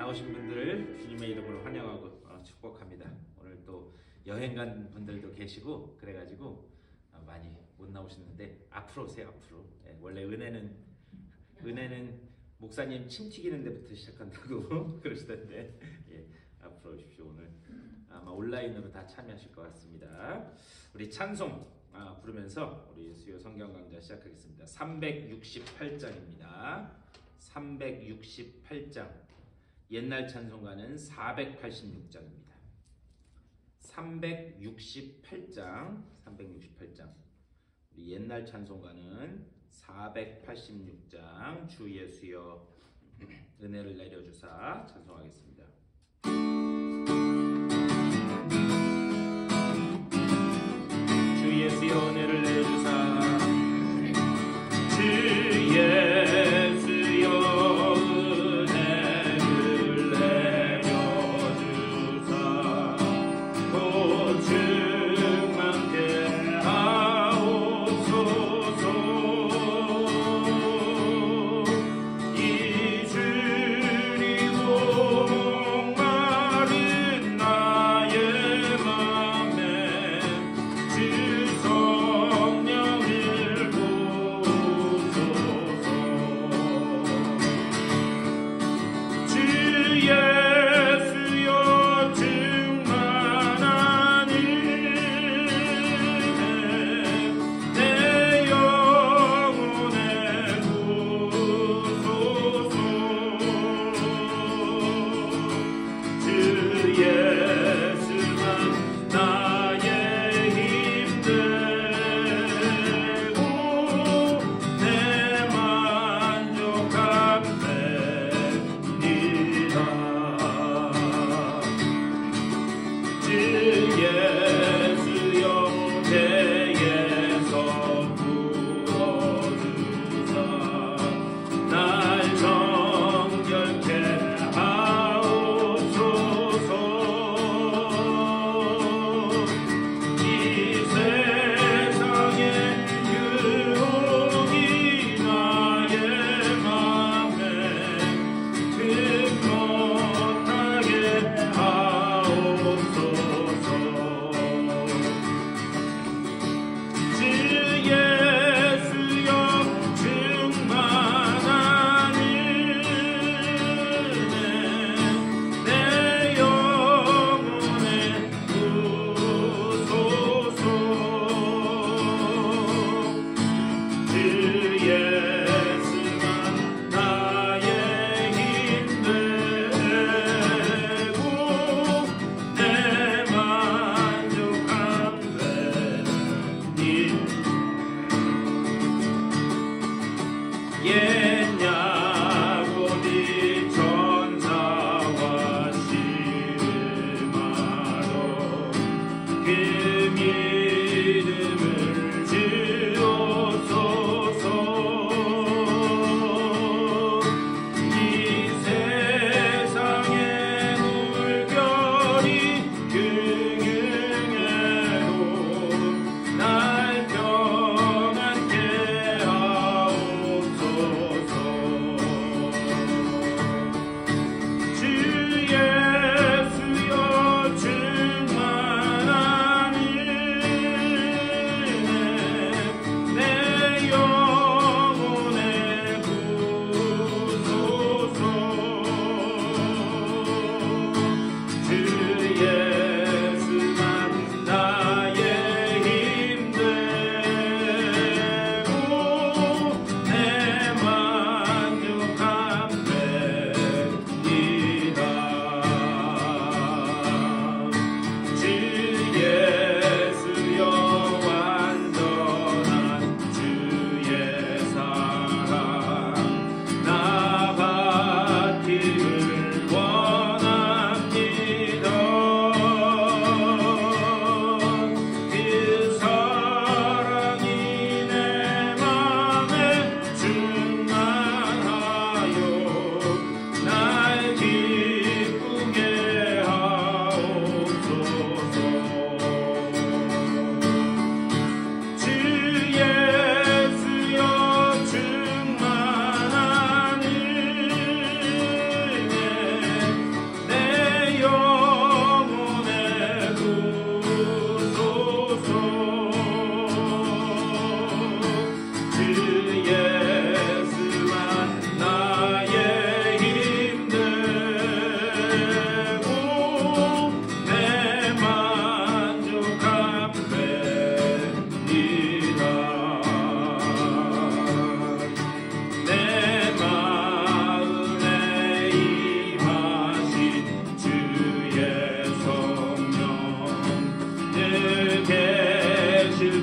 나오신 분들을 주님의 이름으로 환영하고 축복합니다. 오늘 또 여행 간 분들도 계시고 그래가지고 많이 못 나오셨는데 앞으로 오세요. 앞으로. 원래 은혜는 목사님 침 튀기는 데부터 시작한다고 그러시던데 앞으로 오십시오. 오늘 아마 온라인으로 다 참여하실 것 같습니다. 우리 찬송 부르면서 우리 수요 성경 강좌 시작하겠습니다. 368장입니다. 368장. 옛날 찬송가는 486장입니다. 368장. 우리 옛날 찬송가는 486장. 주 예수여 은혜를 내려주사 찬송하겠습니다. 주 예수여 은혜를 내려주사 주 예수여 은혜를 내려주사 곧 충만케 하옵소서. 이 주님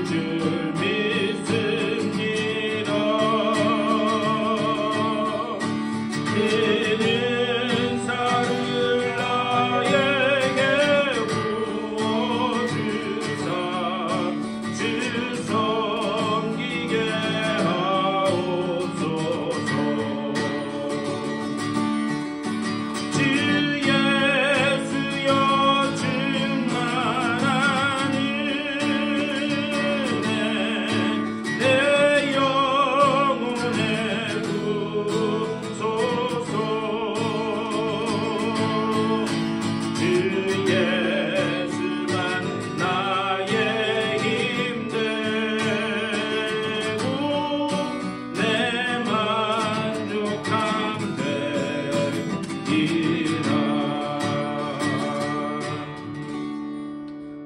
줄 믿습니다. 그 은사를 나에게 부어주사 주 섬기게 하옵소서. 주 예수여 충만한 은혜 내 영혼에 부소서. 주 예수만 나의 힘 되고 내 만족함 되리라.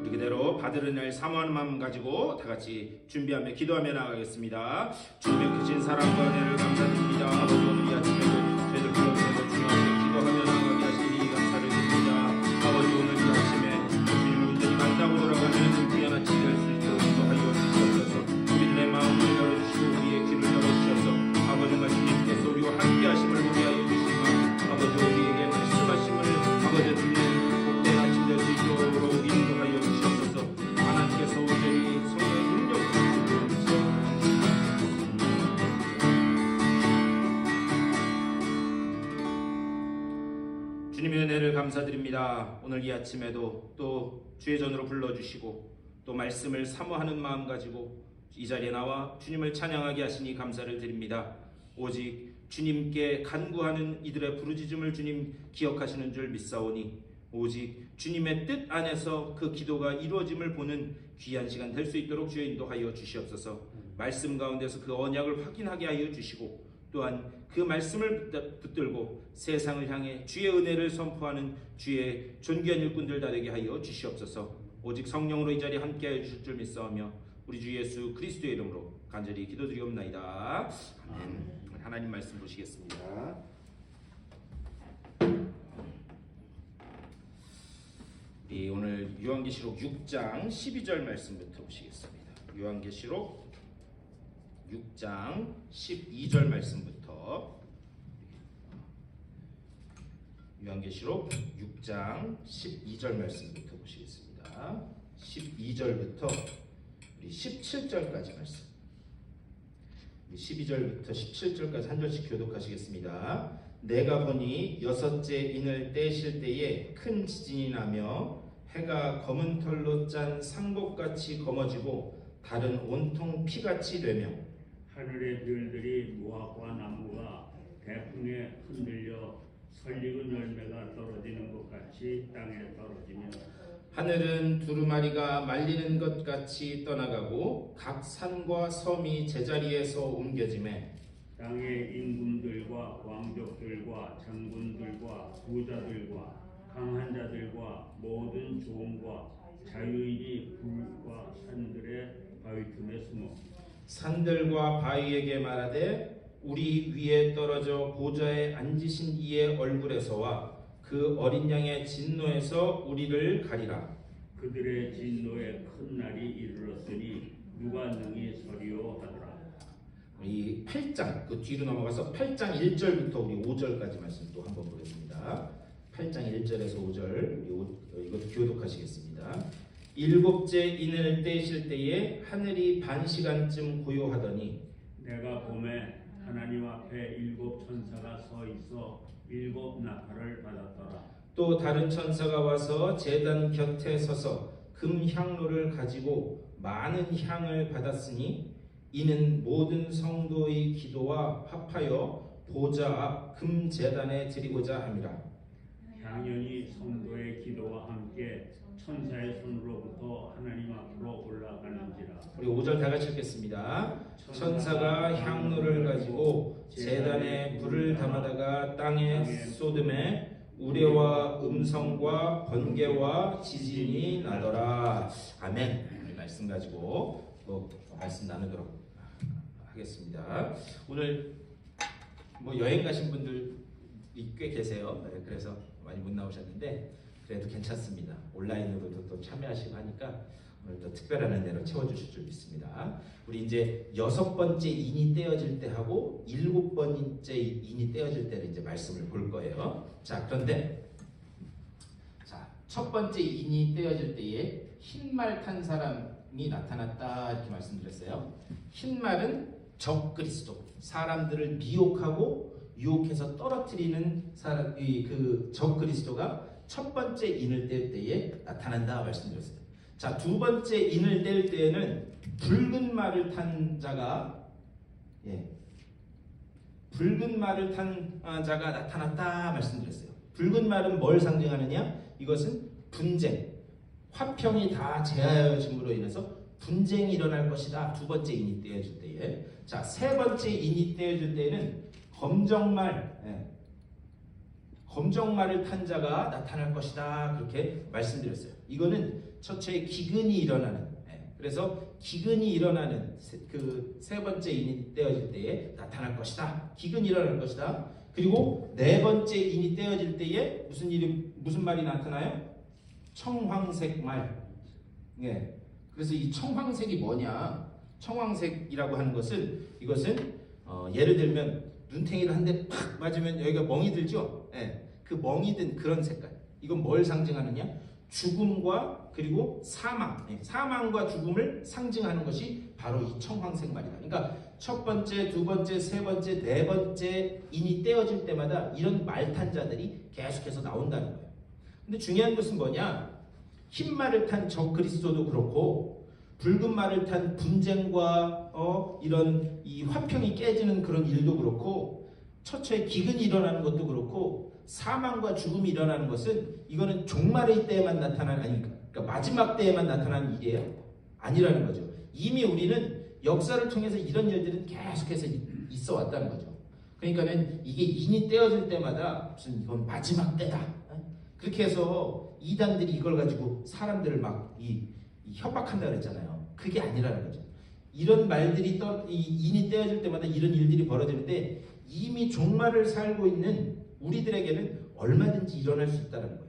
우리 그대로 받을 은혜를 사모하는 마음 가지고 다 같이 준비하며 기도하며 나가겠습니다. 주님의 크신 사랑과 은혜를 감사드립니다. 아버지 오늘 이 아침에도 저희들 불러주셔서 중요하게 기도하며 나가게 하시니 감사를 드립니다. 아버지 오늘 이 아침에 주님을 온전히 만나고 돌아가는 귀한 아침이 될 수 있도록 인도하여 주시옵소서. 우리들의 마음을 열어주시고 우리의 귀를 열어주셔서 아버지가 주님께서 우리와 함께 하심을 보게 하여 주시고 아버지 우리에게 말씀하심을 아버지 들리는 복된 아침 될 수 있도록 인도하여 주시옵소서. 하나님께서 온전히 성령의 능력 주님의 은혜를 감사드립니다. 오늘 이 아침에도 또 주의 전으로 불러주시고 또 말씀을 사모하는 마음 가지고 이 자리에 나와 주님을 찬양하게 하시니 감사를 드립니다. 오직 주님께 간구하는 이들의 부르짖음을 주님 기억하시는 줄 믿사오니 오직 주님의 뜻 안에서 그 기도가 이루어짐을 보는 귀한 시간 될 수 있도록 주여 인도하여 주시옵소서. 말씀 가운데서 그 언약을 확인하게 하여 주시고 또한 그 말씀을 붙들고 세상을 향해 주의 은혜를 선포하는 주의 존귀한 일꾼들 다 되게 하여 주시옵소서. 오직 성령으로 이 자리에 함께하여 주실 줄 믿사오며 우리 주 예수 그리스도의 이름으로 간절히 기도드리옵나이다. 아멘. 하나님 말씀 보시겠습니다. 우리 오늘 요한계시록 6장 12절 말씀부터 보시겠습니다. 요한계시록 6장 12절 말씀부터 요한계시록 6장 12절 말씀부터 보시겠습니다. 12절부터 우리 17절까지 말씀. 12절부터 17절까지 한 절씩 교독하시겠습니다. 내가 보니 여섯째 인을 떼실 때에 큰 지진이 나며 해가 검은 털로 짠 상복같이 검어지고 달은 온통 피같이 되며 하늘의 별들이 무화과 나무가 대풍에 흔들려 설익은 열매가 떨어지는 것 같이 땅에 떨어지며 하늘은 두루마리가 말리는 것 같이 떠나가고 각 산과 섬이 제자리에서 옮겨지매 땅의 임금들과 왕족들과 장군들과 부자들과 강한 자들과 모든 종과 자유인이 불과 산들의 바위 틈에 숨어 산들과 바위에게 말하되 우리 위에 떨어져 보좌에 앉으신 이의 얼굴에서와 그 어린 양의 진노에서 우리를 가리라. 그들의 진노에 큰 날이 이르렀으니 누가 능히 서리요 하더라. 우리 8장 그 뒤로 넘어가서 8장 1절부터 우리 5절까지 말씀 또 한번 보겠습니다. 8장 1절에서 5절 이것도 교독하시겠습니다. 일곱째 인을 떼실 때에 하늘이 반 시간쯤 고요하더니 내가 봄에 하나님 앞에 일곱 천사가 서 있어 일곱 나팔을 받았더라. 또 다른 천사가 와서 제단 곁에 서서 금향로를 가지고 많은 향을 받았으니 이는 모든 성도의 기도와 합하여 보좌 앞 금제단에 드리고자 함이라. 당연히 성도의 기도와 함께 천사의 손으로부터 하나님 앞으로 올라가는지라. 우리 5절 다 같이 읽겠습니다. 천사가 향로를 가지고 제단에 불을 담아다가 땅에 쏟음에 우레와 음성과 번개와 지진이 나더라. 아멘. 이 말씀 가지고 또 말씀 나누도록 하겠습니다. 오늘 뭐 여행 가신 분들 꽤 계세요. 네, 그래서 많이 못 나오셨는데 그래도 괜찮습니다. 온라인으로도 또 참여하시고 하니까 오늘 또 특별한 은혜로 채워주실 줄 믿습니다. 우리 이제 6번째 인이 떼어질 때 하고 7번째 인이 떼어질 때를 이제 말씀을 볼 거예요. 자, 그런데 첫 번째 인이 떼어질 때에 흰말 탄 사람이 나타났다 이렇게 말씀드렸어요. 흰말은 적그리스도, 사람들을 미혹하고 유혹해서 떨어뜨리는 사람이 그 적그리스도가 첫 번째 인을 뗄 때에 나타난다 말씀드렸어요. 자, 두 번째 인을 뗄 때에는 붉은 말을 탄 자가 붉은 말을 탄 자가 나타났다 말씀드렸어요. 붉은 말은 뭘 상징하느냐? 이것은 분쟁, 화평이 다 제하여짐으로 인해서 분쟁이 일어날 것이다. 두 번째 인이 떼어질 때에. 자, 세 번째 인이 떼어질 때에는 검정말을 탄 자가 나타날 것이다. 그렇게 말씀드렸어요. 이거는 처처에 기근이 일어나는, 그래서 기근이 일어나는 그 세 번째 인이 떼어질 때에 나타날 것이다. 기근이 일어날 것이다. 그리고 네 번째 인이 떼어질 때에 무슨 말이 나타나요? 청황색 말. 그래서 이 청황색이 뭐냐? 청황색이라고 하는 것은 이것은 예를 들면 눈탱이를 한 대 팍 맞으면 여기가 멍이 들죠? 그 멍이 든 그런 색깔. 이건 뭘 상징하느냐? 죽음과 그리고 사망. 사망과 죽음을 상징하는 것이 바로 이 청황색 말이다. 그러니까 첫 번째, 두 번째, 세 번째, 네 번째 인이 떼어질 때마다 이런 말탄 자들이 계속해서 나온다는 거예요. 근데 중요한 것은 뭐냐? 흰 말을 탄 적그리스도도 그렇고 붉은 말을 탄 분쟁과 이런 이 화평이 깨지는 그런 일도 그렇고 처처에 기근이 일어나는 것도 그렇고 사망과 죽음이 일어나는 것은 이거는 종말의 때에만 나타나는 그러니까 마지막 때에만 나타나는 일이에요. 아니라는 거죠. 이미 우리는 역사를 통해서 이런 일들은 계속해서 있어 왔다는 거죠. 그러니까는 이게 인이 떼어질 때마다 무슨 이건 마지막 때다. 그렇게 해서 이단들이 이걸 가지고 사람들을 막 협박한다 그랬잖아요. 그게 아니라는 거죠. 이런 말들이 인이 떼어질 때마다 이런 일들이 벌어지는데 이미 종말을 살고 있는 우리들에게는 얼마든지 일어날 수 있다는 거예요.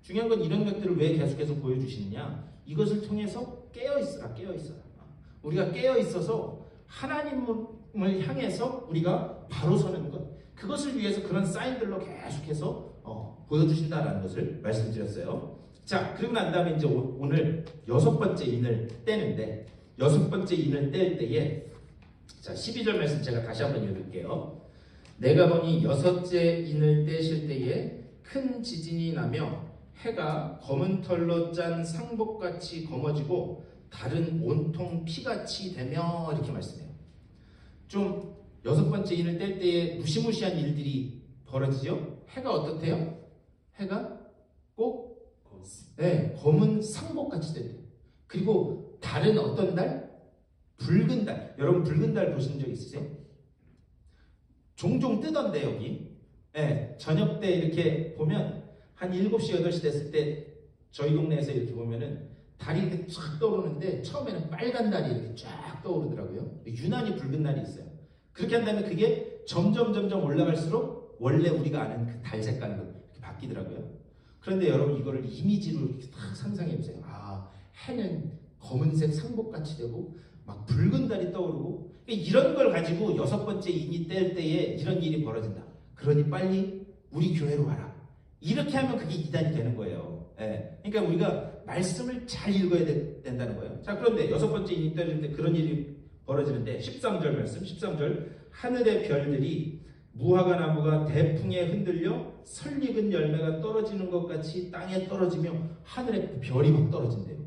중요한 건 이런 것들을 왜 계속해서 보여주시느냐? 이것을 통해서 깨어있어라. 우리가 깨어있어서 하나님을 향해서 우리가 바로 서는 것, 그것을 위해서 그런 사인들로 계속해서 보여주신다라는 것을 말씀드렸어요. 자, 그리고 난 다음에 이제 오늘 6번째 인을 떼는데, 6번째 인을 뗄 때에, 자, 12절 말씀 제가 다시 한번 읽을게요. 내가 보니 6째 인을 떼실 때에 큰 지진이 나며 해가 검은 털로 짠 상복같이 검어지고 달은 온통 피같이 되며 이렇게 말씀해요. 좀 6번째 인을 뗄 때에 무시무시한 일들이 벌어지죠? 해가 어떻대요? 해가 꼭 검은 상복같이 된대요. 그리고 달은 어떤 달? 붉은 달. 여러분 붉은 달 보신 적 있으세요? 종종 뜨던데 여기. 저녁 때 이렇게 보면 한 7시, 8시 됐을 때 저희 동네에서 이렇게 보면은 달이 이렇게 쫙 떠오르는데 처음에는 빨간 달이 이렇게 쫙 떠오르더라고요. 유난히 붉은 날이 있어요. 그렇게 한다면 그게 점점 올라갈수록 원래 우리가 아는 그 달 색깔로 이렇게 바뀌더라고요. 그런데 여러분 이거를 이미지로 이렇게 딱 상상해 보세요. 해는 검은색 상복같이 되고 막 붉은 달이 떠오르고 이런 걸 가지고 6번째 인이 뗄 때에 이런 일이 벌어진다. 그러니 빨리 우리 교회로 와라. 이렇게 하면 그게 이단이 되는 거예요. 그러니까 우리가 말씀을 잘 읽어야 된다는 거예요. 자, 그런데 6번째 인이 떼어질 때 그런 일이 벌어지는데 13절 말씀, 13절 하늘의 별들이 무화과 나무가 대풍에 흔들려 설익은 열매가 떨어지는 것 같이 땅에 떨어지며 하늘에 별이 막 떨어진대요.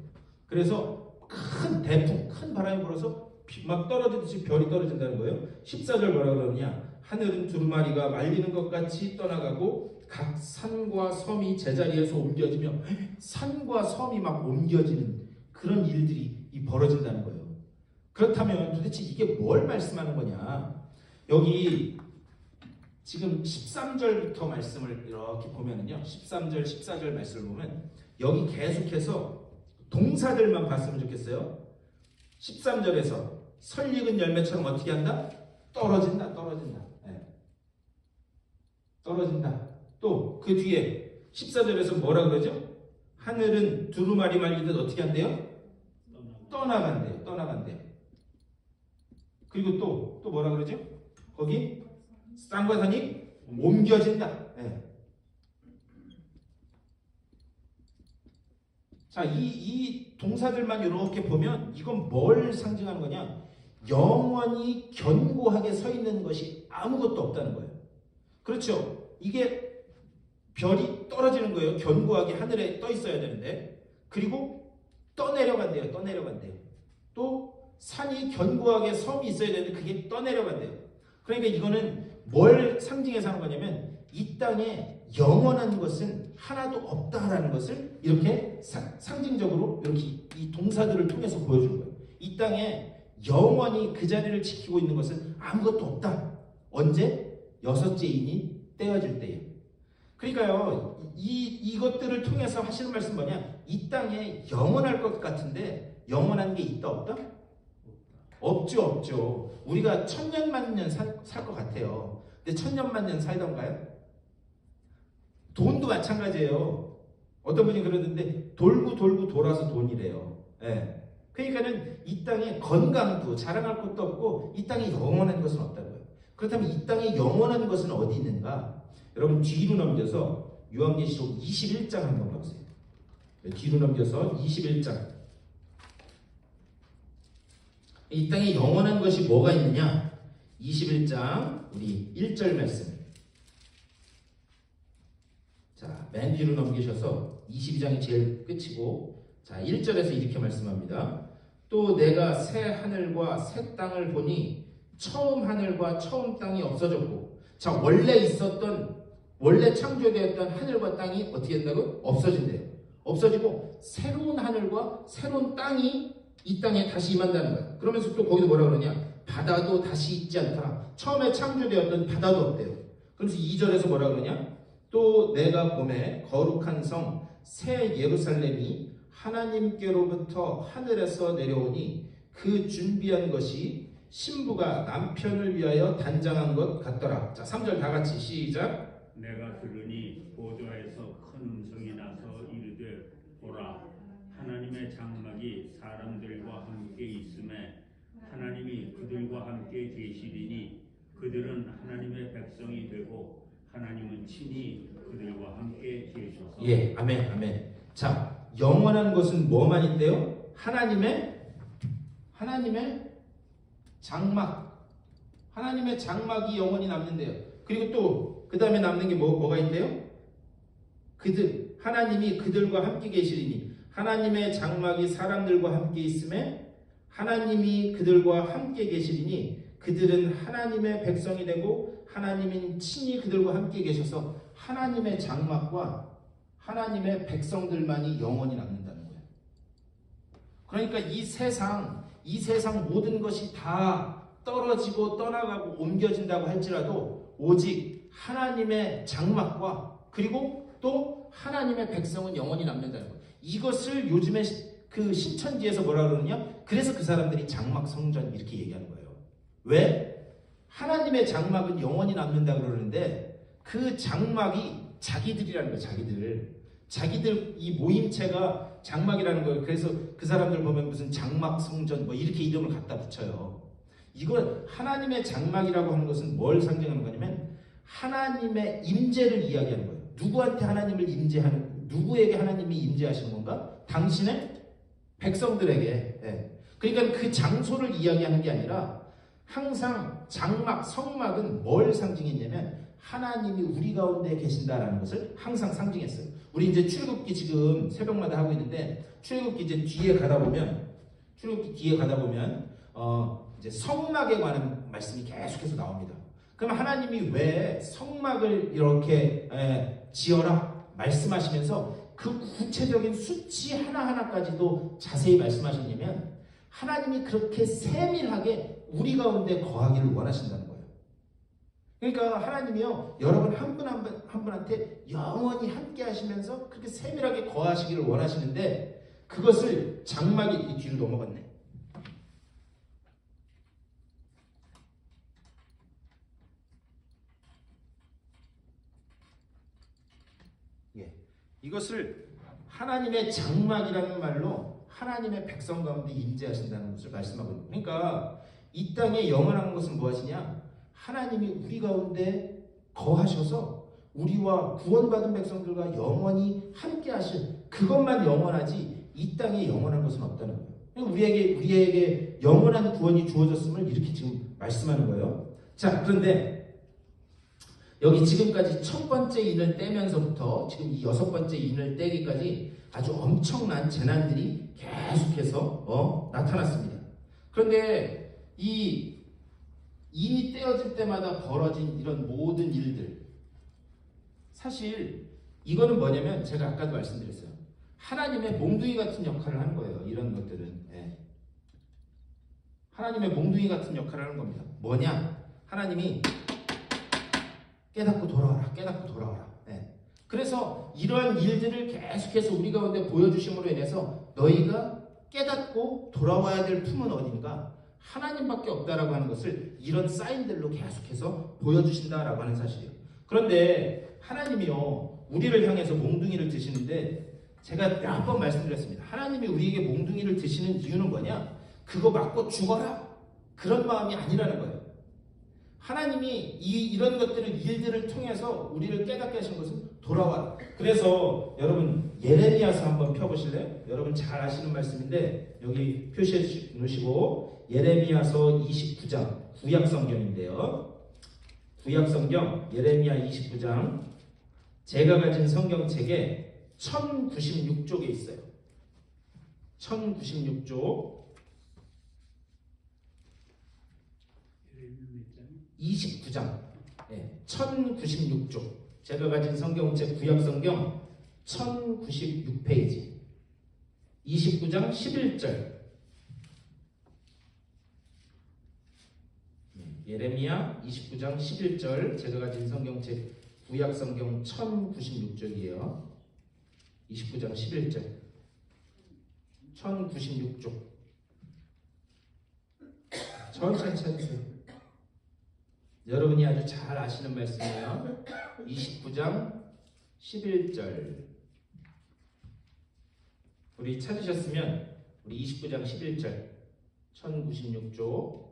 그래서 큰 대풍, 큰 바람이 불어서 막 떨어지듯이 별이 떨어진다는 거예요. 14절 뭐라 그러느냐? 하늘은 두루마리가 말리는 것 같이 떠나가고 각 산과 섬이 제자리에서 옮겨지며 산과 섬이 막 옮겨지는 그런 일들이 벌어진다는 거예요. 그렇다면 도대체 이게 뭘 말씀하는 거냐? 여기 지금 13절부터 말씀을 이렇게 보면은요. 13절, 14절 말씀을 보면 여기 계속해서 동사들만 봤으면 좋겠어요. 13절에서 설익은 열매처럼 어떻게 한다? 떨어진다. 떨어진다. 또 그 뒤에 14절에서 뭐라 그러죠? 하늘은 두루마리 말리듯 어떻게 한대요? 떠나간대요. 떠나간대요. 그리고 또 뭐라 그러죠? 거기 쌍과 산이 옮겨진다. 예. 자, 이 동사들만 이렇게 보면 이건 뭘 상징하는 거냐? 영원히 견고하게 서 있는 것이 아무것도 없다는 거예요. 그렇죠? 이게 별이 떨어지는 거예요. 견고하게 하늘에 떠 있어야 되는데. 그리고 떠내려간대요. 떠내려간대요. 또 산이 견고하게 섬이 있어야 되는데 그게 떠내려간대요. 그러니까 이거는 뭘 상징해서 하는 거냐면 이 땅에 영원한 것은 하나도 없다라는 것을 이렇게 상징적으로 이렇게 이 동사들을 통해서 보여주는 거예요. 이 땅에 영원히 그 자리를 지키고 있는 것은 아무것도 없다. 언제? 여섯째 인이 떼어질 때에. 그러니까요, 이것들을 통해서 하시는 말씀 뭐냐? 이 땅에 영원할 것 같은데 영원한 게 있다 없다? 없죠, 없죠. 우리가 천년만년 살 것 같아요. 근데 천년만년 살던가요? 돈도 마찬가지예요. 어떤 분이 그러는데 돌고 돌고 돌아서 돈이래요. 예. 그러니까는 이 땅에 건강도 자랑할 것도 없고 이 땅에 영원한 것은 없다는 거예요. 그렇다면 이 땅에 영원한 것은 어디 있는가? 여러분 뒤로 넘겨서 요한계시록 21장 한번 보세요. 뒤로 넘겨서 21장. 이 땅에 영원한 것이 뭐가 있느냐? 21장 우리 1절 말씀. 자, 맨 뒤로 넘기셔서 22장이 제일 끝이고, 자, 1절에서 이렇게 말씀합니다. 또 내가 새 하늘과 새 땅을 보니 처음 하늘과 처음 땅이 없어졌고, 자, 원래 창조되었던 하늘과 땅이 어떻게 된다고? 없어진대요. 없어지고 새로운 하늘과 새로운 땅이 이 땅에 다시 임한다는 거예요. 그러면서 또 거기도 뭐라 그러냐? 바다도 다시 있지 않다. 처음에 창조되었던 바다도 없대요. 그래서 2절에서 뭐라 그러냐? 또 내가 보매 거룩한 성 새 예루살렘이 하나님께로부터 하늘에서 내려오니 그 준비한 것이 신부가 남편을 위하여 단장한 것 같더라. 자, 3절 다 같이 시작. 내가 들으니 보좌에서 큰 음성이 나서 이르되 보라 하나님의 장막이 사람들과 함께 있음에 하나님이 그들과 함께 계시리니 그들은 하나님의 백성이 되고 하나님은 친히 그들과 함께 계셔서. 예, 아멘, 아멘. 자, 영원한 것은 뭐만 있대요? 하나님의 장막. 하나님의 장막이 영원히 남는데요. 그리고 또 그 다음에 남는 게 뭐가 있대요? 하나님이 그들과 함께 계시리니 하나님의 장막이 사람들과 함께 있음에 하나님이 그들과 함께 계시리니 그들은 하나님의 백성이 되고 하나님은 친히 그들과 함께 계셔서 하나님의 장막과 하나님의 백성들만이 영원히 남는다는 거예요. 그러니까 이 세상 모든 것이 다 떨어지고 떠나가고 옮겨진다고 할지라도 오직 하나님의 장막과 그리고 또 하나님의 백성은 영원히 남는다는 거예요. 이것을 요즘에 그 신천지에서 뭐라 그러느냐? 그래서 그 사람들이 장막 성전 이렇게 얘기하는 거예요. 왜? 하나님의 장막은 영원히 남는다 그러는데 그 장막이 자기들이라는 거예요. 자기들 이 모임체가 장막이라는 거예요. 그래서 그 사람들 보면 무슨 장막 성전 뭐 이렇게 이름을 갖다 붙여요. 이건 하나님의 장막이라고 하는 것은 뭘 상징하는 거냐면 하나님의 임재를 이야기하는 거예요. 누구한테 하나님을 임재하는, 누구에게 하나님이 임재하시는 건가? 당신의 백성들에게. 예. 그러니까 그 장소를 이야기하는 게 아니라 항상 장막, 성막은 뭘 상징했냐면 하나님이 우리 가운데 계신다라는 것을 항상 상징했어요. 우리 이제 출애굽기 지금 새벽마다 하고 있는데 출애굽기 이제 뒤에 가다 보면 이제 성막에 관한 말씀이 계속해서 나옵니다. 그럼 하나님이 왜 성막을 이렇게 지어라 말씀하시면서 그 구체적인 수치 하나하나까지도 자세히 말씀하셨냐면 하나님이 그렇게 세밀하게 우리 가운데 거하기를 원하신다는 거예요. 그러니까 하나님이요 여러분 한 분 한 분한테 영원히 함께 하시면서 그렇게 세밀하게 거하시기를 원하시는데 그것을 장막이 뒤로 넘어갔네. 이것을 하나님의 장막이라는 말로 하나님의 백성 가운데 임재하신다는 것을 말씀하고 있는 거예요. 그러니까 이 땅에 영원한 것은 무엇이냐? 하나님이 우리 가운데 거하셔서 우리와 구원받은 백성들과 영원히 함께 하실 그것만 영원하지 이 땅에 영원한 것은 없다는 거예요. 그러니까 우리에게 영원한 구원이 주어졌음을 이렇게 지금 말씀하는 거예요. 자, 그런데 여기 지금까지 첫 번째 인을 떼면서부터 지금 이 여섯 번째 인을 떼기까지 아주 엄청난 재난들이 계속해서 나타났습니다. 그런데 이 인이 떼어질 때마다 벌어진 이런 모든 일들, 사실 이거는 뭐냐면 제가 아까도 말씀드렸어요. 하나님의 몽둥이 같은 역할을 하는 거예요. 이런 것들은. 예. 하나님의 몽둥이 같은 역할을 하는 겁니다. 뭐냐? 하나님이 깨닫고 돌아와라. 깨닫고 돌아와라. 예. 그래서 이러한 일들을 계속해서 우리 가운데 보여주심으로 인해서 너희가 깨닫고 돌아와야 될 품은 어딘가? 하나님밖에 없다라고 하는 것을 이런 사인들로 계속해서 보여주신다라고 하는 사실이에요. 그런데 하나님이요, 우리를 향해서 몽둥이를 드시는데 제가 몇 번 말씀드렸습니다. 하나님이 우리에게 몽둥이를 드시는 이유는 뭐냐? 그거 맞고 죽어라. 그런 마음이 아니라는 거예요. 하나님이 이런 것들을 일들을 통해서 우리를 깨닫게 하신 것은 돌아와라. 그래서 여러분 예레미야서 한번 펴보실래요? 여러분 잘 아시는 말씀인데 여기 표시해 놓으시고 예레미야서 29장 구약성경인데요. 구약성경 예레미야 29장 제가 가진 성경책에 1096쪽에 있어요. 1096쪽 29장 1096쪽 제가 가진 성경책 구약성경 1096페이지 29장 11절 예레미야 29장 11절 제가 가진 성경책 구약성경 1096쪽이에요. 29장 11절 1096쪽 천천히 찾으세요. 여러분이 아주 잘 아시는 말씀이에요. 29장 11절 우리 찾으셨으면 우리 29장 11절 1096쪽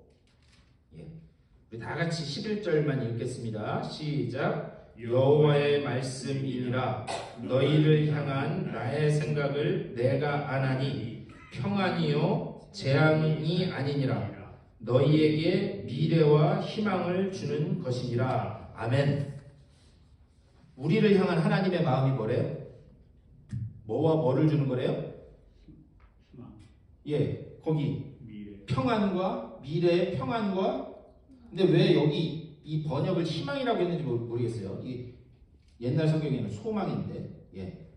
우리 다 같이 11절만 읽겠습니다. 시작. 여호와의 말씀이니라 너희를 향한 나의 생각을 내가 아나니 평안이요 재앙이 아니니라 너희에게 미래와 희망을 주는 것이니라. 아멘. 우리를 향한 하나님의 마음이 뭐래요? 뭐와 뭐를 주는 거래요? 예, 거기 평안과 미래의 평안과 근데 왜 여기 이 번역을 희망이라고 했는지 모르겠어요. 이 옛날 성경에는 소망인데, 예,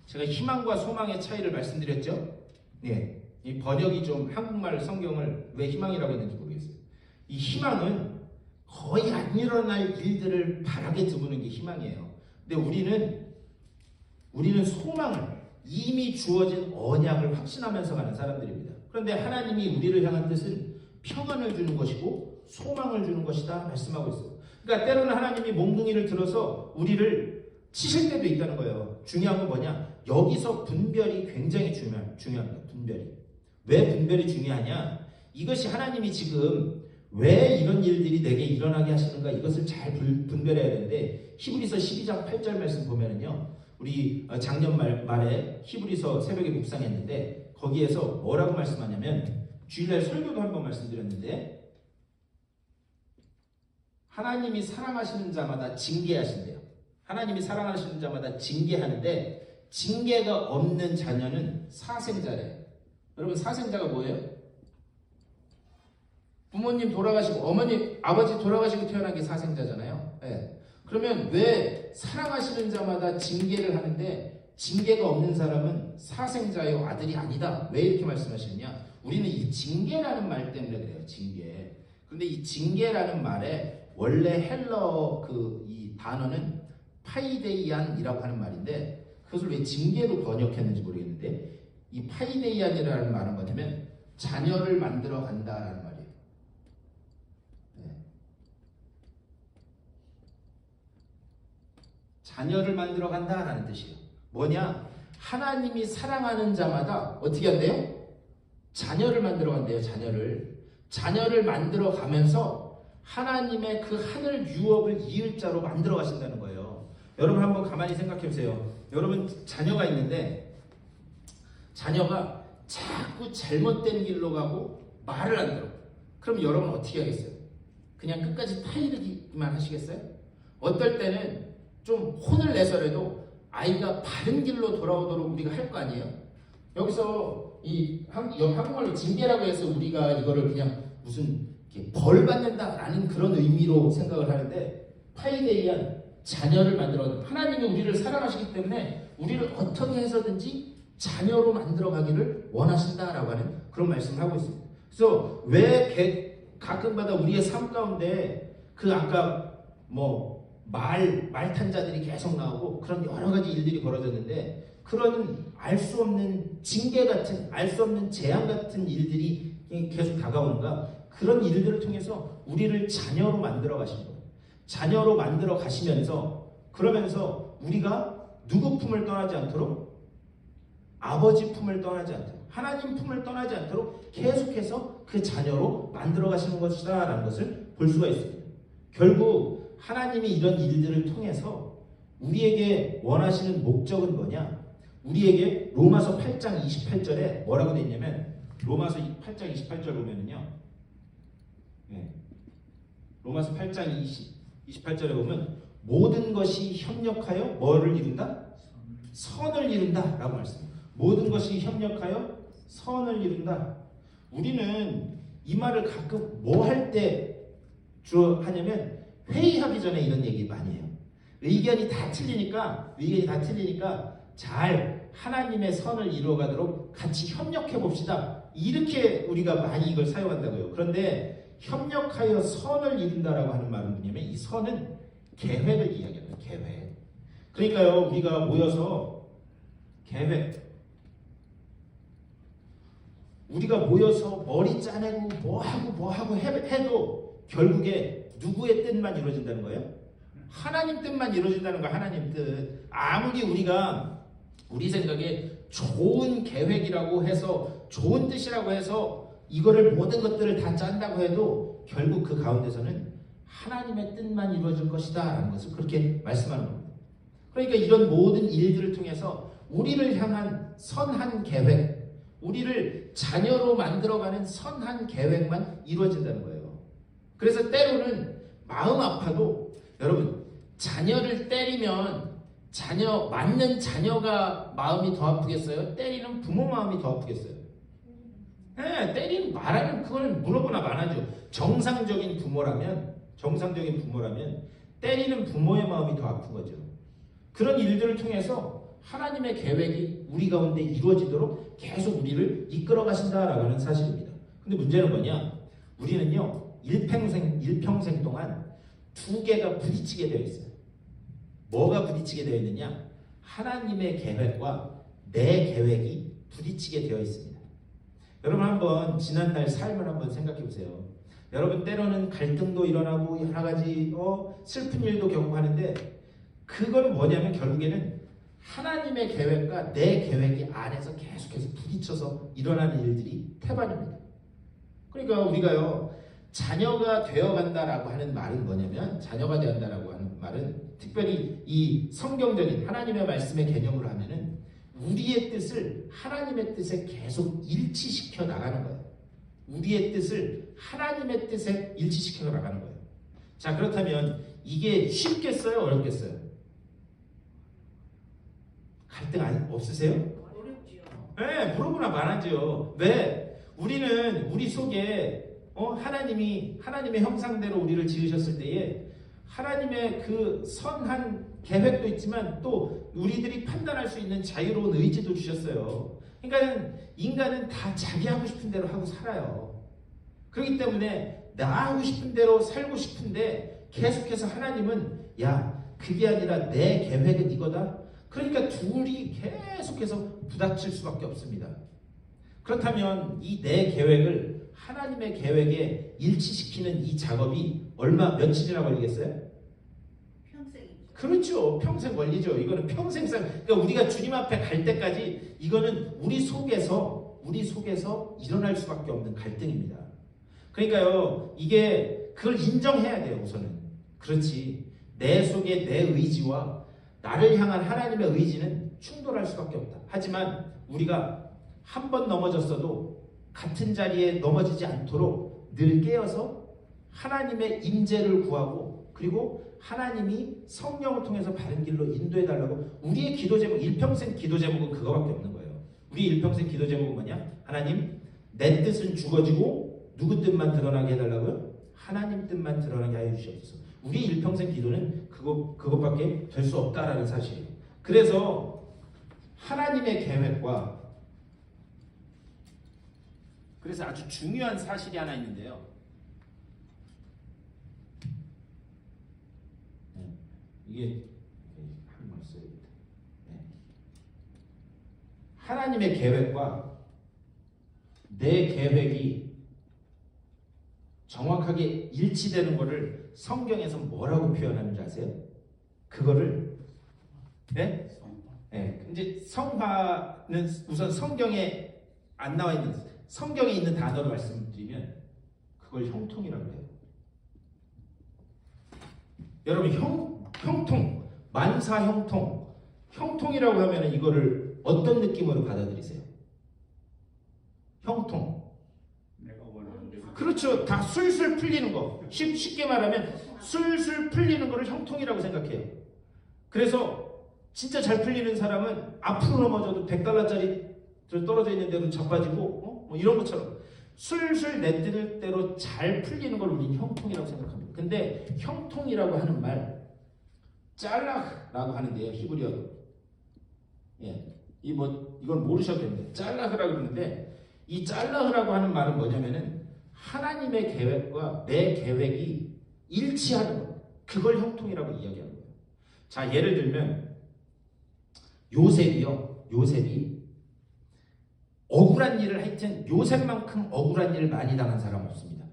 제가 희망과 소망의 차이를 말씀드렸죠. 예, 이 번역이 좀 한국말 성경을 왜 희망이라고 했는지 모르겠어요. 이 희망은 거의 안 일어날 일들을 바라게 드무는 게 희망이에요. 근데 우리는 소망을 이미 주어진 언약을 확신하면서 가는 사람들입니다. 그런데 하나님이 우리를 향한 뜻은 평안을 주는 것이고 소망을 주는 것이다 말씀하고 있어요. 그러니까 때로는 하나님이 몽둥이를 들어서 우리를 치실 때도 있다는 거예요. 중요한 건 뭐냐? 여기서 분별이 굉장히 중요합니다. 분별이. 왜 분별이 중요하냐? 이것이 하나님이 지금 왜 이런 일들이 내게 일어나게 하시는가 이것을 잘 분별해야 되는데 히브리서 12장 8절 말씀 보면은요. 우리 작년 말에 히브리서 새벽에 묵상했는데 거기에서 뭐라고 말씀하냐면 주일날 설교도 한번 말씀드렸는데 하나님이 사랑하시는 자마다 징계하신대요. 하나님이 사랑하시는 자마다 징계하는데 징계가 없는 자녀는 사생자래요. 여러분 사생자가 뭐예요? 부모님 돌아가시고 어머니 아버지 돌아가시고 태어난 게 사생자잖아요. 네. 그러면 왜 사랑하시는 자마다 징계를 하는데 징계가 없는 사람은 사생자요 아들이 아니다. 왜 이렇게 말씀하시느냐? 우리는 이 징계라는 말 때문에 그래요. 징계. 그런데 이 징계라는 말에 원래 헬러 이 단어는 파이데이안이라고 하는 말인데 그것을 왜 징계로 번역했는지 모르겠는데 이 파이데이안이라는 말은 뭐냐면 자녀를 만들어 간다라는 말이에요. 네. 자녀를 만들어 간다라는 뜻이에요. 뭐냐? 하나님이 사랑하는 자마다 어떻게 한대요? 자녀를 만들어 간대요. 자녀를 만들어 가면서 하나님의 그 하늘 유업을 이을 자로 만들어 가신다는 거예요. 여러분 한번 가만히 생각해 보세요. 여러분 자녀가 있는데 자녀가 자꾸 잘못된 길로 가고 말을 안 들어. 그럼 여러분 어떻게 하겠어요? 그냥 끝까지 타이르기만 하시겠어요? 어떨 때는 좀 혼을 내서라도 아이가 바른 길로 돌아오도록 우리가 할 거 아니에요? 여기서 이 한국말로 징계라고 해서 우리가 이거를 그냥 무슨 벌 받는다라는 그런 의미로 생각을 하는데 파이데이안 자녀를 만들어 하나님이 우리를 사랑하시기 때문에 우리를 어떻게 해서든지 자녀로 만들어 가기를 원하신다라고 하는 그런 말씀을 하고 있습니다. 그래서 왜 가끔마다 우리의 삶 가운데 그 아까 말탄 자들이 계속 나오고 그런 여러 가지 일들이 벌어졌는데 그런 알 수 없는 징계 같은 알 수 없는 재앙 같은 일들이 계속 다가오는가 그런 일들을 통해서 우리를 자녀로 만들어 가신 거예요. 자녀로 만들어 가시면서 그러면서 우리가 누구 품을 떠나지 않도록 아버지 품을 떠나지 않도록 하나님 품을 떠나지 않도록 계속해서 그 자녀로 만들어 가시는 것이다 라는 것을 볼 수가 있습니다. 결국 하나님이 이런 일들을 통해서 우리에게 원하시는 목적은 뭐냐? 우리에게 로마서 8장 28절에 뭐라고 되어 있냐면 로마서 8장 28절 보면은요. 로마서 8장 28절에 보면 모든 것이 협력하여 뭐를 이룬다? 선을 이룬다 라고 말씀합니다. 모든 것이 협력하여 선을 이룬다. 우리는 이 말을 가끔 뭐 할 때 주로 하냐면 회의하기 전에 이런 얘기 많이 해요. 의견이 다 틀리니까 잘 하나님의 선을 이루어가도록 같이 협력해 봅시다. 이렇게 우리가 많이 이걸 사용한다고요. 그런데 협력하여 선을 이룬다라고 하는 말은 뭐냐면 이 선은 계획을 이야기합니다. 계획. 그러니까요 우리가 모여서 우리가 모여서 머리 짜내고 뭐하고 해도 결국에 누구의 뜻만 이루어진다는 거예요? 하나님 뜻만 이루어진다는 거야. 하나님 뜻. 아무리 우리가 우리 생각에 좋은 계획이라고 해서 좋은 뜻이라고 해서 이거를 모든 것들을 다 짠다고 해도 결국 그 가운데서는 하나님의 뜻만 이루어질 것이다 라는 것을 그렇게 말씀하는 겁니다. 그러니까 이런 모든 일들을 통해서 우리를 향한 선한 계획, 우리를 자녀로 만들어가는 선한 계획만 이루어진다는 거예요. 그래서 때로는 마음 아파도 여러분 자녀를 때리면 맞는 자녀가 마음이 더 아프겠어요? 때리는 부모 마음이 더 아프겠어요? 때리는 말하면 그걸 물어보나 마나죠. 정상적인 부모라면 때리는 부모의 마음이 더 아픈 거죠. 그런 일들을 통해서 하나님의 계획이 우리 가운데 이루어지도록 계속 우리를 이끌어 가신다라고 하는 사실입니다. 근데 문제는 뭐냐? 우리는요 일평생 동안 두 개가 부딪히게 되어 있어요. 뭐가 부딪히게 되어 있느냐? 하나님의 계획과 내 계획이 부딪히게 되어 있습니다. 여러분 한번 지난날 삶을 한번 생각해 보세요. 여러분 때로는 갈등도 일어나고 여러 가지 슬픈 일도 겪어가는데 그건 뭐냐면 결국에는 하나님의 계획과 내 계획이 안에서 계속해서 부딪혀서 일어나는 일들이 태반입니다. 그러니까 우리가요 자녀가 되어간다라고 하는 말은 뭐냐면 자녀가 되었다라고 하는 말은 특별히 이 성경적인 하나님의 말씀의 개념으로 하면은 우리의 뜻을 하나님의 뜻에 계속 일치시켜 나가는 거예요. 우리의 뜻을 하나님의 뜻에 일치시켜 나가는 거예요. 자 그렇다면 이게 쉽겠어요? 어렵겠어요? 갈등 없으세요? 어렵지요. 네, 물어보나 말하죠. 왜? 우리는 우리 속에 하나님의 형상대로 우리를 지으셨을 때에 하나님의 그 선한 계획도 있지만 또 우리들이 판단할 수 있는 자유로운 의지도 주셨어요. 그러니까 인간은 다 자기 하고 싶은 대로 하고 살아요. 그렇기 때문에 나 하고 싶은 대로 살고 싶은데 계속해서 하나님은 야 그게 아니라 내 계획은 이거다. 그러니까 둘이 계속해서 부닥칠 수밖에 없습니다. 그렇다면 이 내 계획을 하나님의 계획에 일치시키는 이 작업이 며칠이나 걸리겠어요? 평생이죠. 그렇죠. 평생 걸리죠. 이거는 평생 그러니까 우리가 주님 앞에 갈 때까지 이거는 우리 속에서 일어날 수밖에 없는 갈등입니다. 그러니까요, 이게 그걸 인정해야 돼요. 우선은 그렇지. 내 속에 내 의지와 나를 향한 하나님의 의지는 충돌할 수밖에 없다. 하지만 우리가 한 번 넘어졌어도 같은 자리에 넘어지지 않도록 늘 깨어서 하나님의 임재를 구하고 그리고 하나님이 성령을 통해서 바른 길로 인도해 달라고. 우리의 기도 제목, 일평생 기도 제목은 그거밖에 없는 거예요. 우리 일평생 기도 제목은 뭐냐? 하나님, 내 뜻은 죽어지고 누구 뜻만 드러나게 해달라고요? 하나님 뜻만 드러나게 하여 주시옵소서. 우리 일평생 기도는 그것밖에 될 수 없다라는 사실이에요. 그래서 하나님의 계획과 그래서 아주 중요한 사실이 하나 있는데요. 이게 한번 써야겠다. 하나님의 계획과 내 계획이 정확하게 일치되는 것을 성경에서 뭐라고 표현하는지 아세요? 그거를 이제 성화는 우선 성경에 안 나와 있는 성경에 있는 단어로 말씀드리면 그걸 형통이라고 해요. 여러분 형통, 만사 형통이라고 하면 이거를 어떤 느낌으로 받아들이세요? 형통. 내가 원하는 대로. 그렇죠. 다 술술 풀리는 거. 쉽게 말하면 술술 풀리는 거를 형통이라고 생각해요. 그래서 진짜 잘 풀리는 사람은 앞으로 넘어져도 $100짜리 떨어져 있는 대로 자빠지고 뭐 이런 것처럼 술술 내 뜻대로 잘 풀리는 걸 우리는 형통이라고 생각합니다. 근데 형통이라고 하는 말 짤라흐라고 하는데요. 히브리어로. 이건 모르셔도 됩니다. 짤라흐라고 그러는데 이 짤라흐라고 하는 말은 뭐냐면은 하나님의 계획과 내 계획이 일치하는 것. 그걸 형통이라고 이야기하는 거예요. 자, 예를 들면 요셉이 억울한 일을 하여튼 요셉만큼 억울한 일을 많이 당한 사람 없습니다.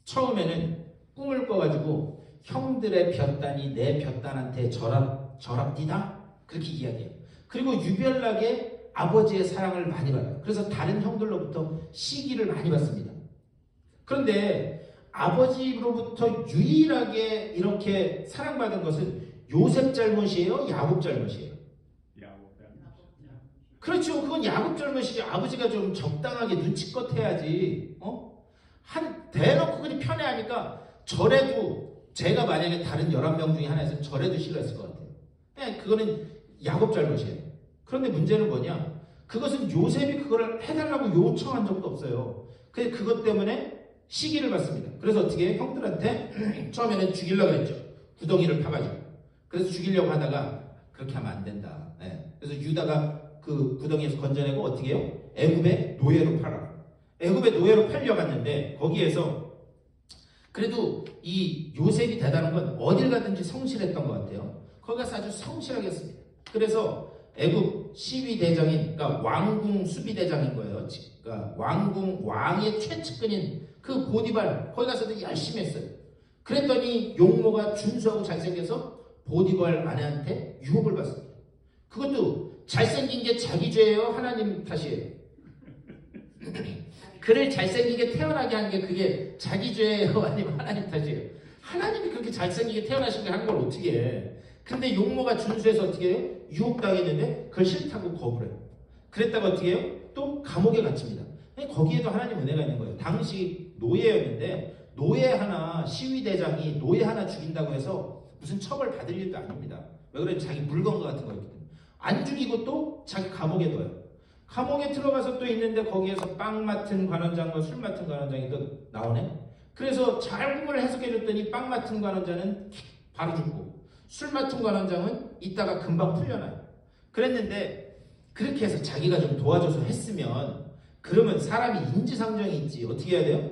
처음에는 꿈을 꿔가지고 형들의 볕단이 내 볕단한테 절합디다 그렇게 이야기해요. 그리고 유별나게 아버지의 사랑을 많이 받아요. 그래서 다른 형들로부터 시기를 많이 받습니다. 그런데 아버지로부터 유일하게 이렇게 사랑받은 것은 요셉 잘못이에요? 야곱 잘못이에요? 그렇죠. 그건 야곱 잘못이지. 아버지가 좀 적당하게 눈치껏 해야지. 대놓고 그리 편애하니까 절에도 제가 만약에 다른 11명 중에 하나였으면 절에도 싫어했을 것 같아요. 그거는 야곱 잘못이에요. 그런데 문제는 뭐냐? 그것은 요셉이 그걸 해달라고 요청한 적도 없어요. 그래서 그것 때문에 시기를 받습니다. 그래서 어떻게 해요? 형들한테 처음에는 죽이려고 했죠. 구덩이를 파가지고. 그래서 죽이려고 하다가 그렇게 하면 안 된다. 그래서 유다가 그 구덩이에서 건져내고 어떻게 해요? 애굽의 노예로 팔아. 애굽의 노예로 팔려갔는데 거기에서 그래도 이 요셉이 대단한 건 어딜 가든지 성실했던 것 같아요. 거기 가서 아주 성실하게 했습니다. 그래서 애굽 시위대장인, 그러니까 왕궁 수비대장인 거예요. 그러니까 왕의 최측근인 그 보디발 거기 가서도 열심히 했어요. 그랬더니 용모가 준수하고 잘생겨서 보디발 아내한테 유혹을 받습니다. 그것도 잘생긴 게 자기 죄예요? 하나님 탓이에요? 그를 잘생기게 태어나게 한 게 그게 자기 죄예요? 아니면 하나님 탓이에요? 하나님이 그렇게 잘생기게 태어나신 걸 한 걸 어떻게 해? 근데 용모가 준수해서 어떻게 해요? 유혹당했는데 그걸 싫다고 거부해요. 그랬다가 어떻게 해요? 또 감옥에 갇힙니다. 거기에도 하나님 은혜가 있는 거예요. 당시 노예였는데 노예 하나, 시위대장이 노예 하나 죽인다고 해서 무슨 처벌 받을 일도 아닙니다. 왜 그래? 자기 물건 같은 거였기 때문에. 안 죽이고 또 자기 감옥에 넣어요. 감옥에 들어가서 또 있는데 거기에서 빵 맡은 관원장과 술 맡은 관원장이 또 나오네. 그래서 잘 꿈을 해석해줬더니 빵 맡은 관원장은 바로 죽고 술 맡은 관원장은 이따가 금방 풀려나요. 그랬는데 그렇게 해서 자기가 좀 도와줘서 했으면 그러면 사람이 인지상정이 있지. 어떻게 해야 돼요?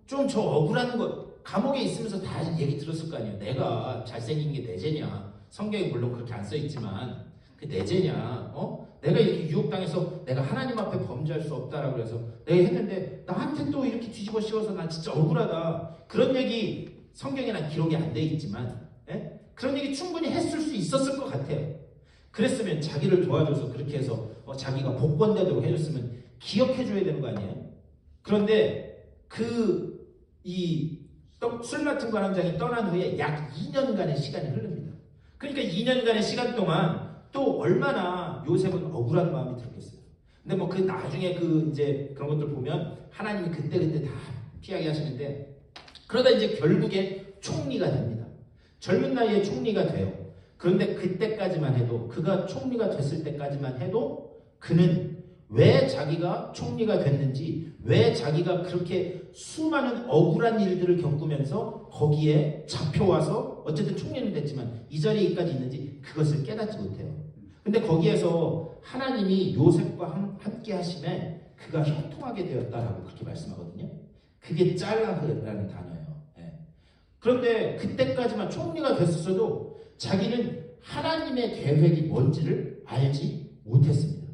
좀 저 억울한 것 감옥에 있으면서 다 얘기 들었을 거 아니에요. 내가 잘생긴 게 내 죄냐. 성경에 물론 그렇게 안 써있지만 그 내 죄냐? 내가 이렇게 유혹당해서 내가 하나님 앞에 범죄할 수 없다라고 그래서 내가 했는데 나한테 또 이렇게 뒤집어 씌워서 난 진짜 억울하다. 그런 얘기 성경에는 기록이 안 돼 있지만 그런 얘기 충분히 했을 수 있었을 것 같아요. 그랬으면 자기를 도와줘서 그렇게 해서 자기가 복권되도록 해줬으면 기억해줘야 되는 거 아니에요? 그런데 술 맡은 관원장이 떠난 후에 약 2년간의 시간이 흐릅니다. 그러니까 2년간의 시간 동안 또 얼마나 요셉은 억울한 마음이 들었겠어요. 근데 뭐 그 나중에 이제 그런 것들 보면 하나님이 그때 다 피하게 하시는데, 그러다 이제 결국에 총리가 됩니다. 젊은 나이에 총리가 돼요. 그런데 그때까지만 해도, 그가 총리가 됐을 때까지만 해도 그는 왜 자기가 총리가 됐는지, 왜 자기가 그렇게 수많은 억울한 일들을 겪으면서 거기에 잡혀와서 어쨌든 총리는 됐지만 이 자리에까지 있는지 그것을 깨닫지 못해요. 근데 거기에서 하나님이 요셉과 함께 하심에 그가 형통하게 되었다라고 그렇게 말씀하거든요. 그게 짤라흐라는 단어예요. 그런데 그때까지만 총리가 됐었어도 자기는 하나님의 계획이 뭔지를 알지 못했습니다.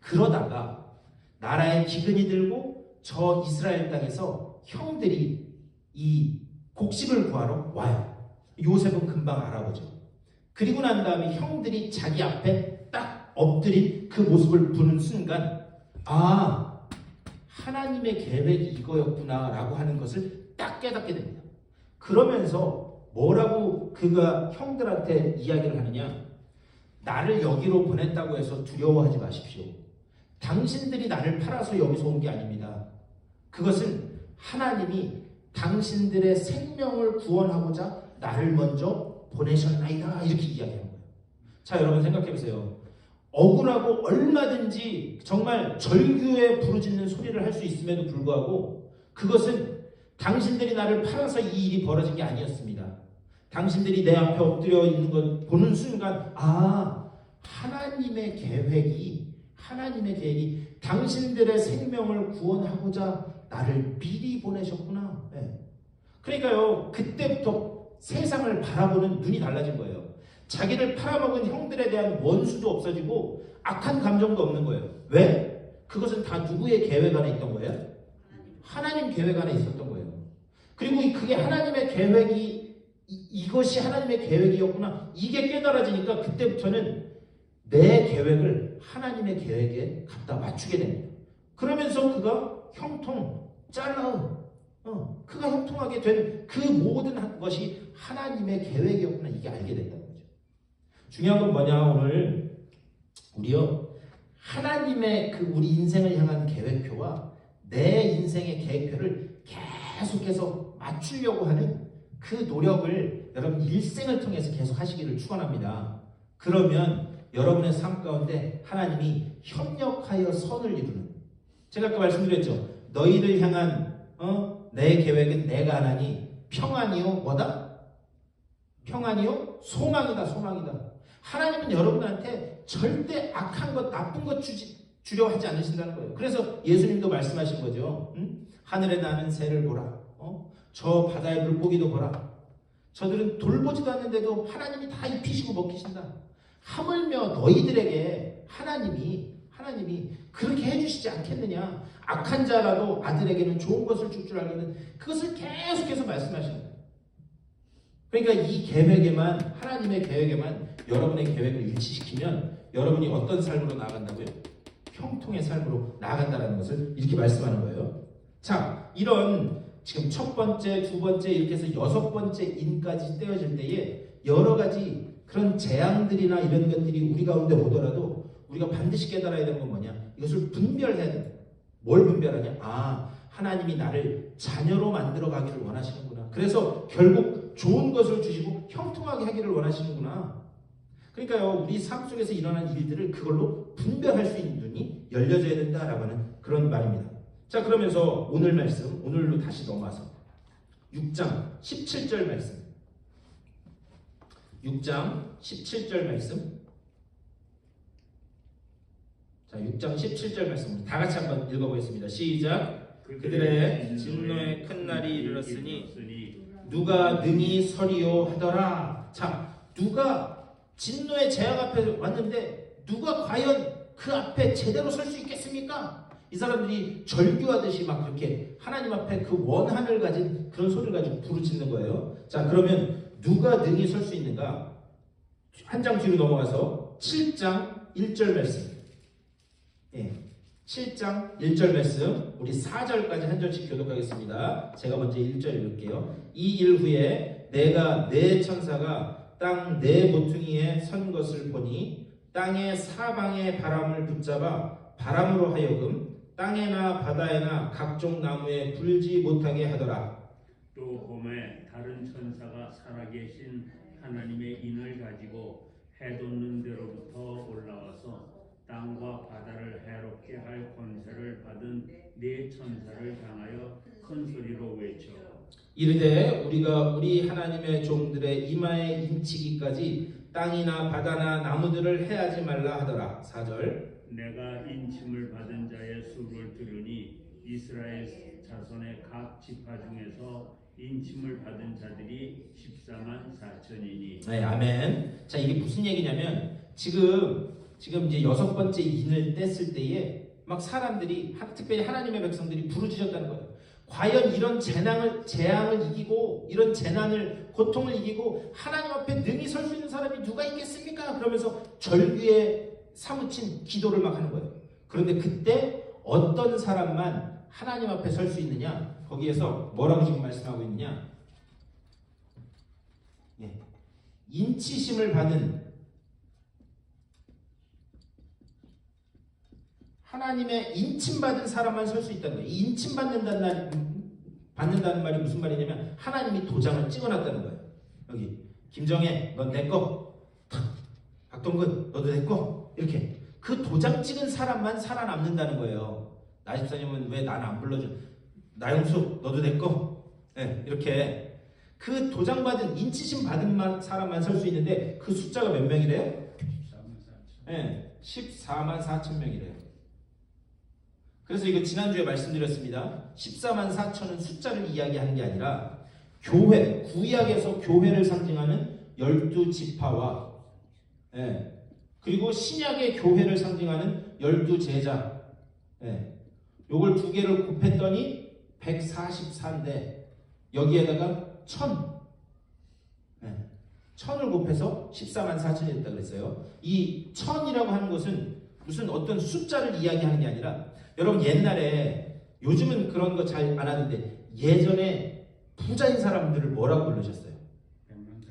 그러다가 나라에 기근이 들고 저 이스라엘 땅에서 형들이 이 곡식을 구하러 와요. 요셉은 금방 알아보죠. 그리고 난 다음에 형들이 자기 앞에 딱 엎드린 그 모습을 보는 순간, 아, 하나님의 계획이 이거였구나 라고 하는 것을 딱 깨닫게 됩니다. 그러면서 뭐라고 그가 형들한테 이야기를 하느냐, 나를 여기로 보냈다고 해서 두려워하지 마십시오. 당신들이 나를 팔아서 여기서 온 게 아닙니다. 그것은 하나님이 당신들의 생명을 구원하고자 나를 먼저 보내셨나이다, 이렇게 이야기하는 거예요. 자, 여러분 생각해 보세요. 억울하고 얼마든지 정말 절규에 부르짖는 소리를 할 수 있음에도 불구하고 그것은 당신들이 나를 팔아서 이 일이 벌어진 게 아니었습니다. 당신들이 내 앞에 엎드려 있는 걸 보는 순간, 아, 하나님의 계획이 당신들의 생명을 구원하고자 나를 미리 보내셨구나. 그러니까요, 그때부터 세상을 바라보는 눈이 달라진 거예요. 자기를 팔아먹은 형들에 대한 원수도 없어지고 악한 감정도 없는 거예요. 왜? 그것은 다 누구의 계획 안에 있던 거예요? 하나님 계획 안에 있었던 거예요. 그리고 그게 하나님의 계획이, 이것이 하나님의 계획이었구나, 이게 깨달아지니까 그때부터는 내 계획을 하나님의 계획에 갖다 맞추게 됩니다. 그러면서 그가 형통, 그가 형통하게 된 그 모든 것이 하나님의 계획이었구나, 이게 알게 된다는 거죠. 중요한 건 뭐냐, 오늘 우리요, 하나님의 우리 인생을 향한 계획표와 내 인생의 계획표를 계속해서 맞추려고 하는 그 노력을 여러분 일생을 통해서 계속 하시기를 축원합니다. 그러면 여러분의 삶 가운데 하나님이 협력하여 선을 이루는, 제가 아까 말씀드렸죠. 너희를 향한 내 계획은 내가 하나니 평안이요 뭐다? 평안이요 소망이다. 하나님은 여러분한테 절대 악한 것, 나쁜 것 주려 하지 않으신다는 거예요. 그래서 예수님도 말씀하신 거죠. 하늘에 나는 새를 보라. 저 바다의 물고기도 보라. 저들은 돌보지도 않는데도 하나님이 다 입히시고 먹히신다. 하물며 너희들에게 하나님이 그렇게 해주시지 않겠느냐. 악한 자라도 아들에게는 좋은 것을 줄 줄 알거든. 그것을 계속해서 말씀하시는 거예요. 그러니까 이 계획에만, 하나님의 계획에만 여러분의 계획을 일치시키면 여러분이 어떤 삶으로 나아간다고요? 형통의 삶으로 나아간다는 것을 이렇게 말씀하는 거예요. 자, 이런 지금 첫 번째, 두 번째 이렇게 해서 여섯 번째 인까지 떼어질 때에 여러 가지 그런 재앙들이나 이런 것들이 우리 가운데 오더라도 우리가 반드시 깨달아야 되는 건 뭐냐? 이것을 분별해야 된다. 뭘 분별하냐? 아, 하나님이 나를 자녀로 만들어 가기를 원하시는구나. 그래서 결국 좋은 것을 주시고 형통하게 하기를 원하시는구나. 그러니까요, 우리 삶 속에서 일어난 일들을 그걸로 분별할 수 있는 눈이 열려져야 된다라고 하는 그런 말입니다. 자, 그러면서 오늘 말씀, 오늘로 다시 넘어와서 6장 17절 말씀. 6장 17절 말씀. 자, 6장 17절 말씀 다 같이 한번 읽어보겠습니다. 시작. 그들의 진노의 큰 날이 이르렀으니 누가 능히 서리요 하더라. 자, 누가 진노의 재앙 앞에 왔는데 누가 과연 그 앞에 제대로 설 수 있겠습니까? 이 사람들이 절규하듯이 막 그렇게 하나님 앞에 그 원한을 가진 그런 소리를 가지고 부르짖는 거예요. 자, 그러면 누가 능히 설 수 있는가? 한 장 뒤로 넘어가서 7장 1절 말씀. 예. 7장 1절 말씀 우리 4절까지 한 절씩 교독하겠습니다. 제가 먼저 1절 읽을게요. 이 일 후에 내가 네 천사가 땅 네 모퉁이에 선 것을 보니 땅의 사방의 바람을 붙잡아 바람으로 하여금 땅에나 바다에나 각종 나무에 불지 못하게 하더라. 또 봄에 다른 천사가 살아계신 하나님의 인을 가지고 해 돋는 데로부터 올라와서 땅과 바다를 해롭게 할 권세를 받은 네 천사를 향하여 큰 소리로 외쳐 이르되 우리가 우리 하나님의 종들의 이마에 인치기까지 땅이나 바다나 나무들을 해하지 말라 하더라. 4절 내가 인침을 받은 자의 수를 들으니 이스라엘 자손의 각 지파 중에서 인침을 받은 자들이 14만 4천이니. 네, 아멘. 자, 이게 무슨 얘기냐면 지금 이제 6번째 인을 뗐을 때에 막 사람들이 특별히 하나님의 백성들이 부르짖었다는 거예요. 과연 이런 재앙을 이기고 이런 재난을 고통을 이기고 하나님 앞에 능히 설 수 있는 사람이 누가 있겠습니까? 그러면서 절규에 사무친 기도를 막 하는 거예요. 그런데 그때 어떤 사람만 하나님 앞에 설 수 있느냐? 거기에서 뭐라고 지금 말씀하고 있느냐? 예. 인치심을 받은 하나님의 인침받은 사람만 설 수 있다는 거예요. 이 인침받는다는 말이 무슨 말이냐면 하나님이 도장을 찍어놨다는 거예요. 여기 김정혜 넌 내 거, 박동근 너도 내 거, 이렇게 그 도장 찍은 사람만 살아남는다는 거예요. 나집사님은 왜 난 안 불러줘? 나영수 너도 내 거, 네, 이렇게 그 도장받은 인치심 받은 사람만 설 수 있는데 그 숫자가 몇 명이래요? 14만 4천 명이래요. 그래서 이거 지난주에 말씀드렸습니다. 14만 4천은 숫자를 이야기하는 게 아니라 교회, 구약에서 교회를 상징하는 12지파와 그리고 신약의 교회를 상징하는 12제자, 요걸 두 개를 곱했더니 144인데 여기에다가 1000을 곱해서 14만 4천이 됐다 그랬어요. 이 1000이라고 하는 것은 무슨 어떤 숫자를 이야기하는 게 아니라 여러분 옛날에 요즘은 그런 거 잘 안 하는데 예전에 부자인 사람들을 뭐라고 부르셨어요?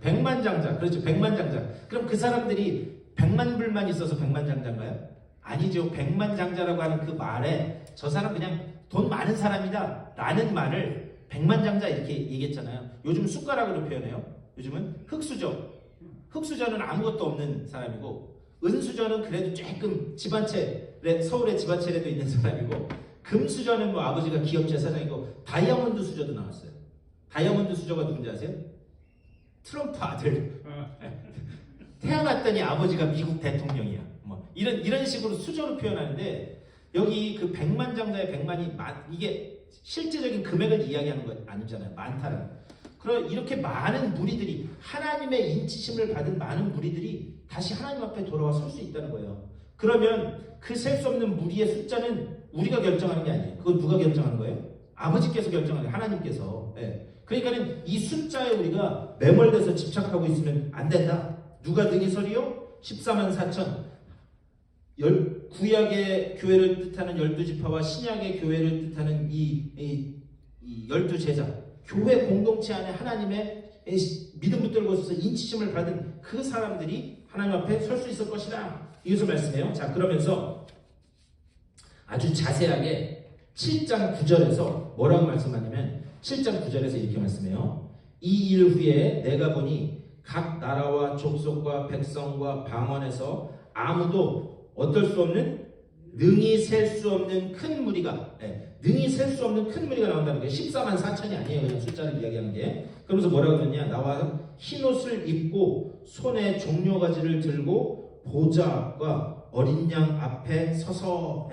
백만장자. 그렇죠. 백만장자. 그럼 그 사람들이 100만 불만 있어서 백만장자인가요? 아니죠. 백만장자라고 하는 그 말에 저 사람 그냥 돈 많은 사람이다 라는 말을 백만장자 이렇게 얘기했잖아요. 요즘 숟가락으로 표현해요. 요즘은 흙수저. 흙수저는 아무것도 없는 사람이고 은수저는 그래도 조금 집안채, 서울에 집안채라도 있는 사람이고 금수저는 뭐 아버지가 기업체 사장이고 다이아몬드 수저도 나왔어요. 다이아몬드 수저가 누군지 아세요? 트럼프 아들. 태어났더니 아버지가 미국 대통령이야. 뭐 이런 식으로 수저로 표현하는데 여기 그 백만장자의 백만이 이게 실제적인 금액을 이야기하는 거 아니잖아요. 많다는. 그럼 이렇게 많은 무리들이 하나님의 인치심을 받은 많은 무리들이 다시 하나님 앞에 돌아와 설 수 있다는 거예요. 그러면 그 셀 수 없는 무리의 숫자는 우리가 결정하는 게 아니에요. 그건 누가 결정하는 거예요? 아버지께서 결정하는 거예요. 하나님께서. 그러니까는 이 숫자에 우리가 매몰돼서 집착하고 있으면 안 된다. 누가 능히 서리요? 14만 4천. 구약의 교회를 뜻하는 12지파와 신약의 교회를 뜻하는 이 12제자. 교회 공동체 안에 하나님의 믿음 붙들고 있어서 인치심을 받은 그 사람들이 하나님 앞에 설 수 있을 것이다. 이것을 말씀해요. 자, 그러면서 아주 자세하게 7장 9절에서 뭐라고 말씀하냐면 7장 9절에서 이렇게 말씀해요. 이 일 후에 내가 보니 각 나라와 족속과 백성과 방언에서 아무도 어떨 수 없는 능히 셀 수 없는 큰 무리가 능히 셀 수 없는 큰 무리가 나온다는 게 14만 4천이 아니에요. 그냥 숫자를 이야기하는 게. 그러면서 뭐라고 그러냐. 나와 흰옷을 입고 손에 종려가지를 들고 보좌과 어린 양 앞에 서서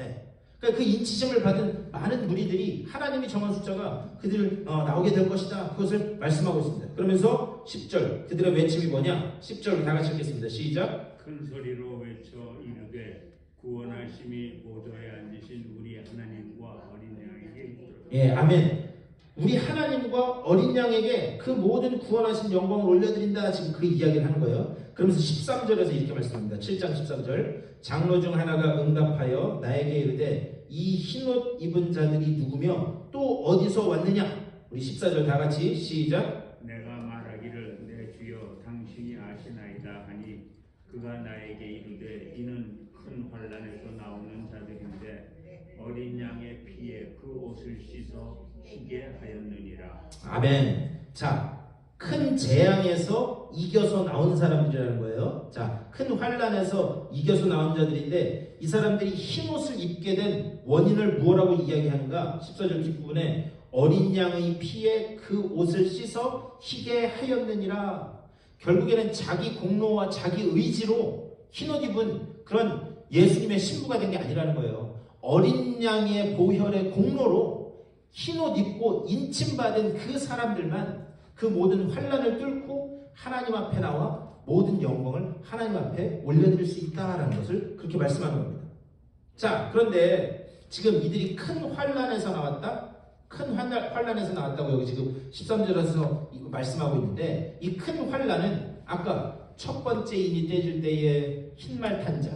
그러니까 그 인치심을 받은 많은 무리들이 하나님이 정한 숫자가 그들을 나오게 될 것이다. 그것을 말씀하고 있습니다. 그러면서 10절 그들의 외침이 뭐냐. 10절 다 같이 읽겠습니다. 시작. 큰 소리로 외쳐 이르되 구원하심이 보좌에 앉으신 우리 하나님과 어린 양에게 있도록. 아멘. 우리 하나님과 어린 양에게 그 모든 구원하신 영광을 올려드린다. 지금 그 이야기를 하는 거예요. 그러면서 13절에서 이렇게 말씀합니다. 7장 13절. 장로 중 하나가 응답하여 나에게 이르되 이 흰옷 입은 자들이 누구며 또 어디서 왔느냐. 우리 14절 다 같이 시작. 내가 말하기를 내 주여 당신이 아시나이다 하니 그가 나에게 이르되 이는 큰 환난에서 나오는 자들인데 어린 양의 피에 그 옷을 씻어 희게 하였느니라. 아멘. 자, 큰 재앙에서 이겨서 나온 사람들이라는 거예요. 자, 큰 환난에서 이겨서 나온 자들인데 이 사람들이 흰 옷을 입게 된 원인을 무엇라고 이야기하는가? 14절 뒷부분에 어린 양의 피에 그 옷을 씻어 희게 하였느니라. 결국에는 자기 공로와 자기 의지로 흰옷 입은 그런 예수님의 신부가 된 게 아니라는 거예요. 어린 양의 보혈의 공로로 흰옷 입고 인침받은 그 사람들만 그 모든 환난을 뚫고 하나님 앞에 나와 모든 영광을 하나님 앞에 올려드릴 수 있다라는 것을 그렇게 말씀하는 겁니다. 자, 그런데 지금 이들이 큰 환난에서 나왔다? 큰 환난에서 나왔다고 여기 지금 13절에서 말씀하고 있는데 이 큰 환난은 아까 첫 번째 인이 떼질 때에 흰말 탄 자,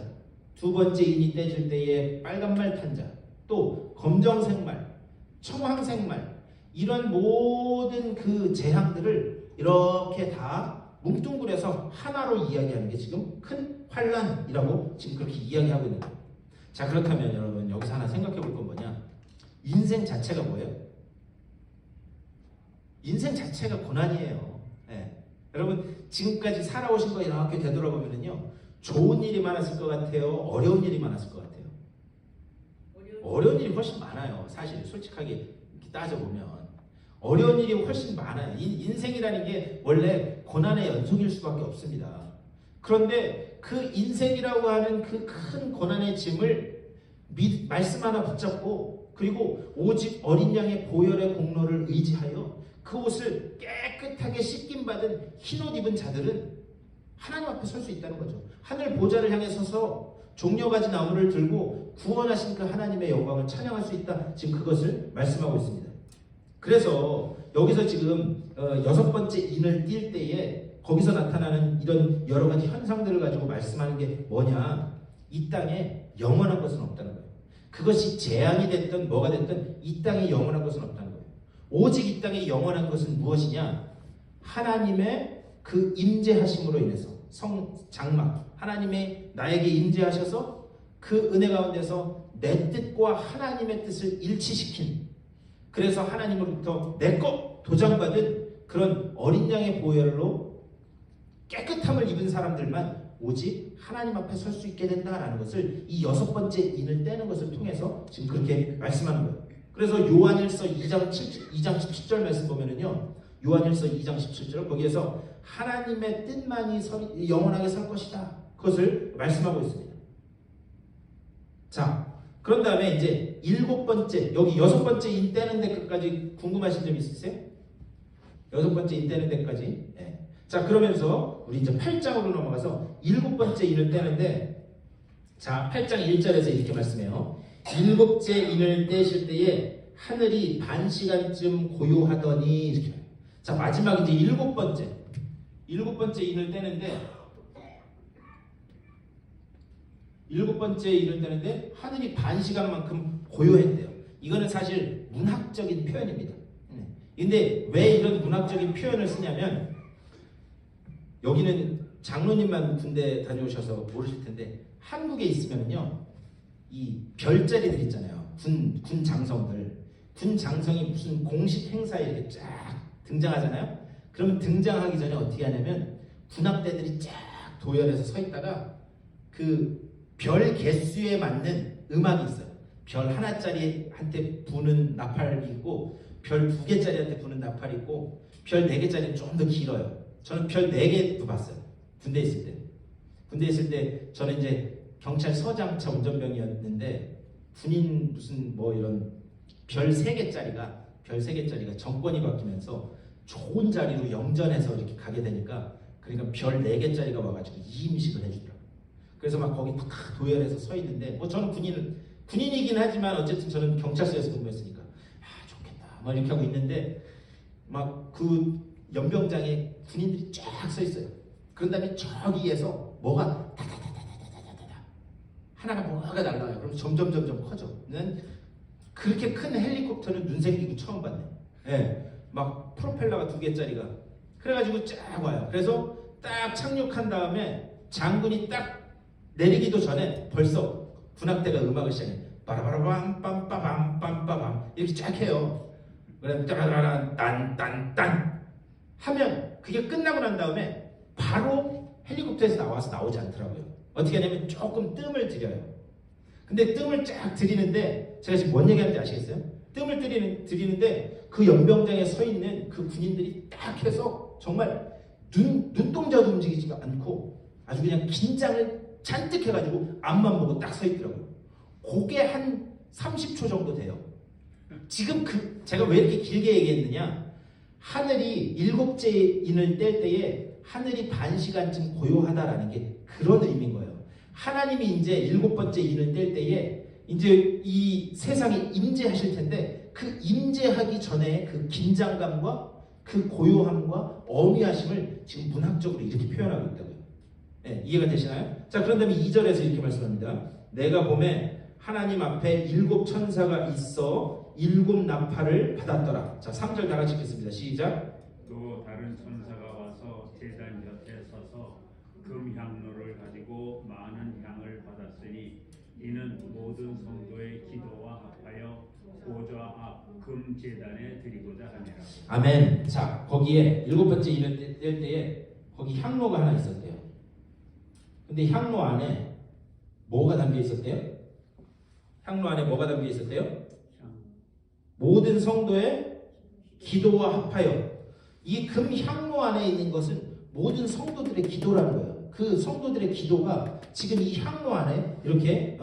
두 번째 인이 떼질 때에 빨간말 탄 자, 또 검정색 말, 청황색 말 이런 모든 그 재앙들을 이렇게 다 뭉뚱그려서 하나로 이야기하는 게 지금 큰 환난이라고 지금 그렇게 이야기하고 있는 거예요. 자, 그렇다면 여러분 여기서 하나 생각해 볼 건 뭐냐? 인생 자체가 뭐예요? 인생 자체가 고난이에요. 네. 여러분 지금까지 살아오신 거 이렇게 되돌아보면요 좋은 일이 많았을 것 같아요? 어려운 일이 많았을 것 같아요? 어려운 일이 훨씬 많아요. 사실 솔직하게 이렇게 따져보면 어려운 일이 훨씬 많아요. 인생이라는 게 원래 고난의 연속일 수밖에 없습니다. 그런데 그 인생이라고 하는 그 큰 고난의 짐을 말씀 하나 붙잡고 그리고 오직 어린 양의 보혈의 공로를 의지하여 그 옷을 깨끗하게 씻김 받은 흰옷 입은 자들은 하나님 앞에 설 수 있다는 거죠. 하늘 보좌를 향해 서서 종려가지 나무를 들고 구원하신 그 하나님의 영광을 찬양할 수 있다. 지금 그것을 말씀하고 있습니다. 그래서 여기서 지금 6번째 인을 띌 때에 거기서 나타나는 이런 여러 가지 현상들을 가지고 말씀하는 게 뭐냐? 이 땅에 영원한 것은 없다는 거예요. 그것이 재앙이 됐든 뭐가 됐든 이 땅에 영원한 것은 없다는 거예요. 오직 이 땅에 영원한 것은 무엇이냐? 하나님의 그 임재하심으로 인해서 성장막 하나님의 나에게 임재하셔서 그 은혜 가운데서 내 뜻과 하나님의 뜻을 일치시킨 그래서 하나님으로부터 내 것 도장받은 그런 어린 양의 보혈로 깨끗함을 입은 사람들만 오직 하나님 앞에 설 수 있게 된다라는 것을 이 6번째 인을 떼는 것을 통해서 지금 그렇게 말씀하는 거예요. 그래서 요한일서 2장 17절 말씀 보면은요. 요한일서 2장 17절 거기에서 하나님의 뜻만이 영원하게 설 것이다. 그것을 말씀하고 있습니다. 자, 그런 다음에 이제 7번째, 여기 6번째 인 떼는 데까지 궁금하신 점 있으세요? 6번째 인 떼는 데까지. 네. 자, 그러면서 우리 이제 8장으로 넘어가서 7번째 인을 떼는데, 자, 8장 1절에서 이렇게 말씀해요. 7째 인을 떼실 때에 하늘이 반 시간쯤 고요하더니 이렇게. 자, 마지막 이제 7번째 인을 떼는데, 7번째 인을 떼는데 하늘이 반 시간만큼 고요했대요. 이거는 사실 문학적인 표현입니다. 근데 왜 이런 문학적인 표현을 쓰냐면 여기는 장로님만 군대 다녀오셔서 모르실 텐데 한국에 있으면요 이 별자리들 있잖아요. 군 장성이 무슨 공식 행사에 이렇게 쫙 등장하잖아요. 그러면 등장하기 전에 어떻게 하냐면 군악대들이 쫙 도열해서 서 있다가 그 별 개수에 맞는 음악이 있어요. 별 하나짜리한테 부는 나팔이 있고 별 2개짜리한테 부는 나팔이 있고 별 4개짜리는 좀 더 길어요. 저는 별 4개도 봤어요. 군대에 있을 때 저는 이제 경찰서장차 운전병이었는데 군인 무슨 뭐 이런 별 3개짜리가 정권이 바뀌면서 좋은 자리로 영전해서 이렇게 가게 되니까 그러니까 별 4개짜리가 와가지고 이임식을 해주더라고요. 그래서 막 거기 탁 도열해서 서 있는데 뭐 저는 군인이긴 하지만 어쨌든 저는 경찰서에서 근무했으니까 좋겠다 막 이렇게 하고 있는데 막 그 연병장에 군인들이 쫙 서 있어요. 그런 다음에 저기에서 뭐가 다다다다다다다 하나가 뭐가 날라와요. 그럼 점점 커져. 는 그렇게 큰 헬리콥터는 눈 생기고 처음 봤네. 예, 막 프로펠러가 2개짜리가 그래가지고 쫙 와요. 그래서 딱 착륙한 다음에 장군이 딱 내리기도 전에 벌써 군악대가 음악을 시작해. 빠라바라밤 빰빠밤 빰빠밤 이렇게 쫙 해요. 그다음에 따라라란 딴딴딴 하면 그게 끝나고 난 다음에 바로 헬리콥터에서 나오지 않더라고요. 어떻게 하냐면 조금 뜸을 들여요. 근데 뜸을 쫙 들이는데 제가 지금 뭔 얘기하는지 아시겠어요? 뜸을 들이는데 그 연병장에 서 있는 그 군인들이 딱 해서 정말 눈동자도 움직이지 않고 아주 그냥 긴장을 잔뜩 해가지고 앞만 보고 딱 서 있더라고요. 그게 한 30초 정도 돼요. 지금 제가 왜 이렇게 길게 얘기했느냐? 하늘이 7째 인을 뗄 때에 하늘이 반 시간쯤 고요하다라는 게 그런 의미인 거예요. 하나님이 이제 7번째 인을 뗄 때에 이제 이 세상에 임재하실 텐데 그 임재하기 전에 그 긴장감과 그 고요함과 어미하심을 지금 문학적으로 이렇게 표현하고 있다고요. 네, 이해가 되시나요? 자, 그런 다음에 2절에서 이렇게 말씀합니다. 내가 봄에 하나님 앞에 7 천사가 있어 7 나팔을 받았더라. 자, 3절 다 같이 읽겠습니다. 시작. 또 다른 천사가 와서 제단 곁에 서서 금향로를 가지고 많은 향을 받았으니 이는 모든 성도의 기도와 합하여 보좌 앞 금제단에 드리고자 하니라. 아멘. 자, 거기에 7번째 인을 뗄 때에 거기 향로가 하나 있었대요. 근데 향로 안에 뭐가 담겨 있었대요? 향로 안에 뭐가 담겨 있었대요? 모든 성도의 기도와 합하여. 이 금향로 안에 있는 것은 모든 성도들의 기도라는 거예요. 그 성도들의 기도가 지금 이 향로 안에 이렇게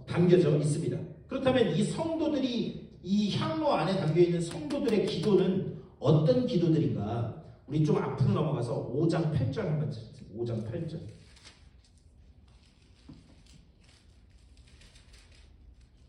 담겨져 있습니다. 그렇다면 이 성도들이 이 향로 안에 담겨있는 성도들의 기도는 어떤 기도들인가? 우리 좀 앞으로 넘어가서 5장 8절 한번 찾으세요. 5장 8절.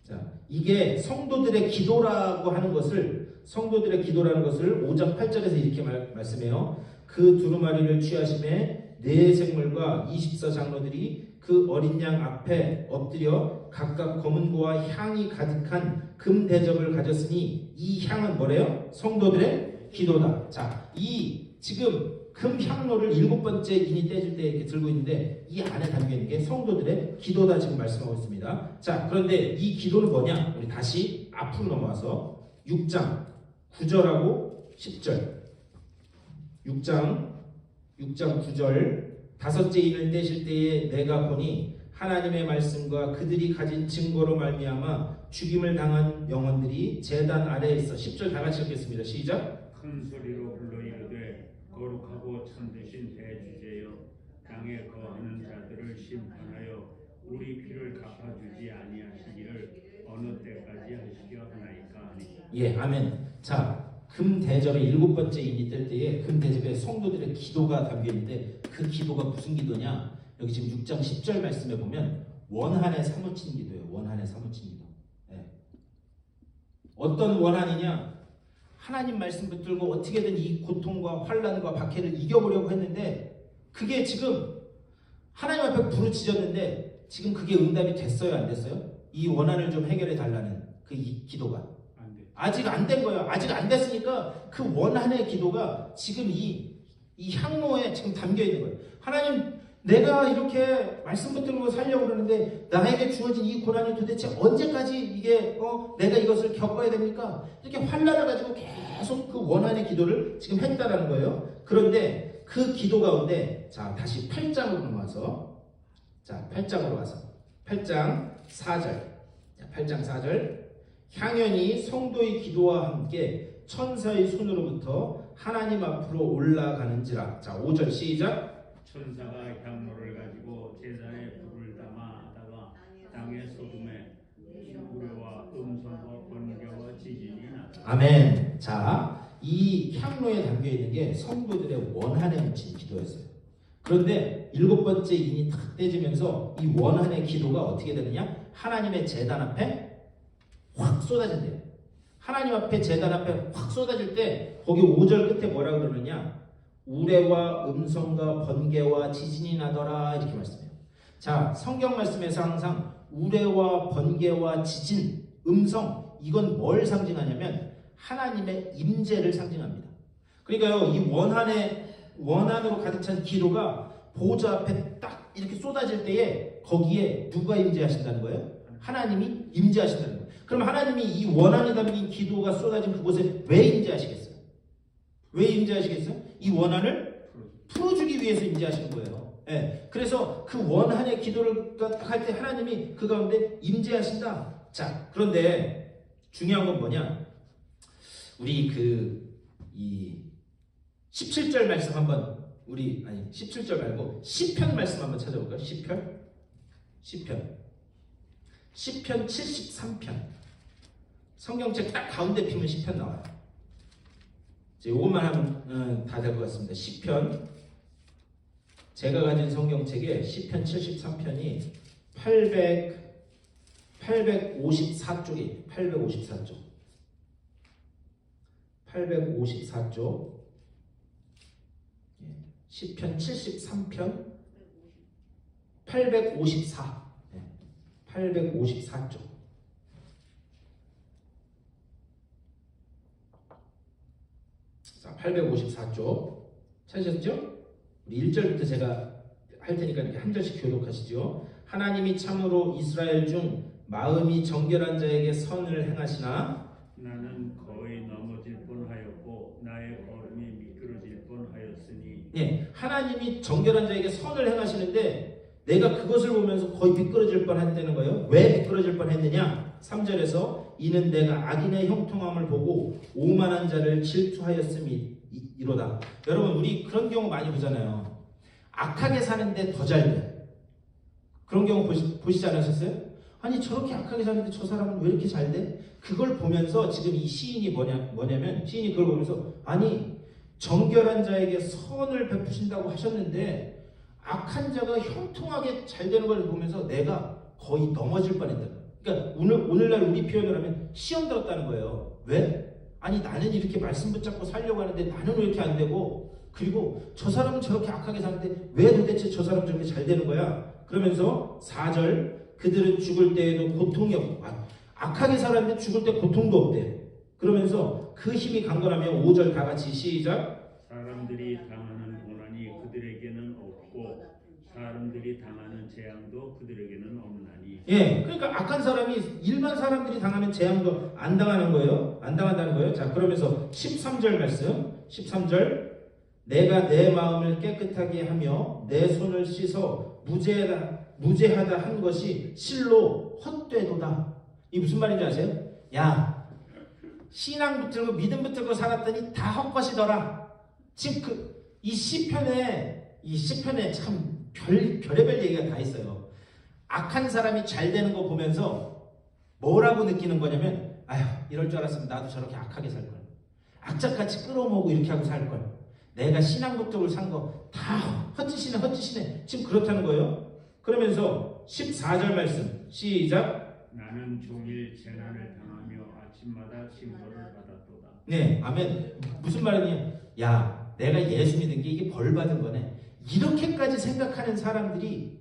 자, 이게 성도들의 기도라고 하는 것을 5장 8절에서 이렇게 말씀해요. 그 두루마리를 취하심에 네 생물과 24장로들이 그 어린 양 앞에 엎드려 각각 검은고와 향이 가득한 금 대접을 가졌으니 이 향은 뭐래요? 성도들의 기도다. 자, 이 지금 금 향로를 7번째 인이 떼줄 때 이렇게 들고 있는데 이 안에 담겨 있는 게 성도들의 기도다 지금 말씀하고 있습니다. 자, 그런데 이 기도는 뭐냐? 우리 다시 앞으로 넘어와서 6장 9절하고 10절. 6장 9절. 5째 인을 떼실 때에 내가 보니 하나님의 말씀과 그들이 가진 증거로 말미암아 죽임을 당한 영혼들이 제단 아래에 있어. 10절 다 같이 읽겠습니다. 시작. 큰 소리로 불러 이르되 거룩하고 참되신 대주제여 땅에 거하는 자들을 심판하여 우리 피를 갚아주지 아니하시기를 어느 때까지 하시려 하나이까 하니. 예, 아멘. 자, 금 대접의 7번째 인이 뗄 때에 금 대접에 성도들의 기도가 담겨 있는데 그 기도가 무슨 기도냐? 여기 지금 6장 10절 말씀에 보면 원한에 사무친 기도예요. 원한에 사무친 기도. 예. 어떤 원한이냐? 하나님 말씀 붙들고 어떻게든 이 고통과 환난과 박해를 이겨보려고 했는데 그게 지금 하나님 앞에 부르짖었는데 지금 그게 응답이 됐어요, 안 됐어요? 이 원한을 좀 해결해 달라는 그 기도가 아직 안 된 거예요. 아직 안 됐으니까 그 원한의 기도가 지금 이 향로에 지금 담겨 있는 거예요. 하나님, 내가 이렇게 말씀 붙들고 살려고 그러는데 나에게 주어진 이 고난이 도대체 언제까지 이게 내가 이것을 겪어야 됩니까? 이렇게 환난을 가지고 계속 그 원한의 기도를 지금 했다라는 거예요. 그런데 그 기도 가운데 자, 다시 8장으로 넘어와서 자, 8장으로 와서 8장 4절. 자, 8장 4절. 향연이 성도의 기도와 함께 천사의 손으로부터 하나님 앞으로 올라가는지라. 자, 5절 시작. 천사가 향로를 가지고 제단에 불을 담아다가 땅에 쏟음에 우레와 음성과 번개와 지진이 나다. 아멘. 자, 이 향로에 담겨 있는 게 성도들의 원한에 묻힌 기도였어요. 그런데 7번째 인이 탁 떼지면서 이 원한의 기도가 어떻게 되느냐? 하나님의 제단 앞에 확 쏟아진대요. 하나님 앞에 제단 앞에 확 쏟아질 때 거기 5절 끝에 뭐라 그러느냐? 우레와 음성과 번개와 지진이 나더라 이렇게 말씀해요. 자, 성경 말씀에서 항상 우레와 번개와 지진, 음성 이건 뭘 상징하냐면 하나님의 임재를 상징합니다. 그러니까요, 이 원한으로 가득 찬 기도가 보좌 앞에 딱 이렇게 쏟아질 때에 거기에 누가 임재하신다는 거예요? 하나님이 임재하신다는 거예요. 그럼 하나님이 이 원한에 담긴 기도가 쏟아진 그곳에 왜 임재하시겠어요? 왜 임재하시겠어요? 이 원한을 풀어주기 위해서 임재하시는 거예요. 예. 그래서 그 원한의 기도를 할 때 하나님이 그 가운데 임재하신다. 자, 그런데 중요한 건 뭐냐? 우리 이 17절 말씀 한번 17절 말고 시편 말씀 한번 찾아볼까요? 시편 73편. 성경책 딱 가운데 피면 시편 나와요. 이제 이것만 하면 다 될 것 같습니다. 시편, 제가 가진 성경책에 시편 73편이 854쪽이에요. 854쪽. 시편 73편 854. 854쪽. 자, 854쪽. 찾으셨죠? 우리 1절부터 제가 할 테니까 이렇게 한 절씩 교독하시죠. 하나님이 참으로 이스라엘 중 마음이 정결한 자에게 선을 행하시나 나는 거의 넘어질 뻔하였고 나의 걸음이 미끄러질 뻔하였으니. 예, 하나님이 정결한 자에게 선을 행하시는데 내가 그것을 보면서 거의 미끄러질 뻔했다는 거예요. 왜 미끄러질 뻔했느냐? 3절에서 이는 내가 악인의 형통함을 보고 오만한 자를 질투하였음이 이로다. 여러분, 우리 그런 경우 많이 보잖아요. 악하게 사는데 더 잘 돼. 그런 경우 보시지 않으셨어요? 아니, 저렇게 악하게 사는데 저 사람은 왜 이렇게 잘 돼? 그걸 보면서 지금 이 시인이 뭐냐면 시인이 그걸 보면서 아니, 정결한 자에게 선을 베푸신다고 하셨는데 악한 자가 형통하게 잘 되는 걸 보면서 내가 거의 넘어질 뻔했다. 그러니까 오늘날 우리 표현을 하면 시험 들었다는 거예요. 왜? 아니, 나는 이렇게 말씀 붙잡고 살려고 하는데 나는 왜 이렇게 안 되고, 그리고 저 사람은 저렇게 악하게 사는데 왜 도대체 저 사람은 저렇게 잘 되는 거야? 그러면서 4절 그들은 죽을 때에도 고통이 없고, 악하게 살았는데 죽을 때 고통도 없대. 그러면서 그 힘이 강건하며 5절 다 같이 시작. 사람들이 당하는 고난이 그들에게는 없고 사람들이 당하는 재앙도 그들에게는 없나니. 예, 그러니까 악한 사람이 일반 사람들이 당하면 재앙도 안 당하는 거예요. 안 당한다는 거예요. 자, 그러면서 13절 말씀. 13절 내가 내 마음을 깨끗하게 하며 내 손을 씻어 무죄하다 한 것이 실로 헛되도다. 이 무슨 말인지 아세요? 야, 신앙 붙들고 믿음 붙들고 살았더니 다 헛것이더라. 지금 이 시편에 참 별의별 얘기가 다 있어요. 악한 사람이 잘 되는 거 보면서 뭐라고 느끼는 거냐면, 아휴, 이럴 줄 알았으면 나도 저렇게 악하게 살 걸. 악착같이 끌어모으고 이렇게 하고 살 걸. 내가 신앙 목적을 산 거 다 헛짓이네. 지금 그렇다는 거예요. 그러면서 14절 말씀 시작. 나는 종일 재난을 당하며 아침마다 징벌을 받았도다. 네, 아멘. 무슨 말이냐? 야, 내가 예수 믿은 게 이게 벌 받은 거네. 이렇게까지 생각하는 사람들이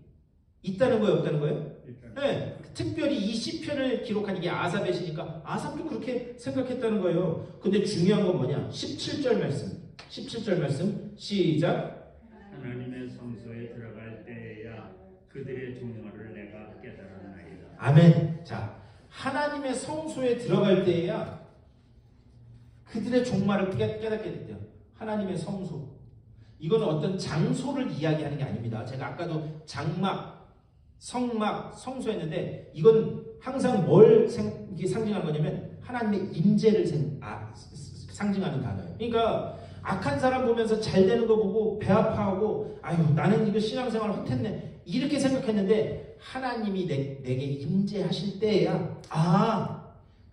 있다는 거예요, 없다는 거예요? 네, 특별히 이 시편을 기록한 이게 아삽의 시니까 아삽도 그렇게 생각했다는 거예요. 근데 중요한 건 뭐냐? 17절 말씀 시작. 하나님의 성소에 들어갈 때에야 그들의 종말을 내가 깨달았나이다. 아멘. 자, 하나님의 성소에 들어갈 때에야 그들의 종말을 깨닫게 됐대요. 하나님의 성소. 이거는 어떤 장소를 이야기하는 게 아닙니다. 제가 아까도 장막, 성막, 성소 했는데 이건 항상 뭘 상징하는 거냐면 하나님의 임재를 상징하는 단어예요. 그러니까 악한 사람 보면서 잘 되는 거 보고 배 아파하고 아유, 나는 이거 신앙생활 헛했네 이렇게 생각했는데 하나님이 내게 임재하실 때야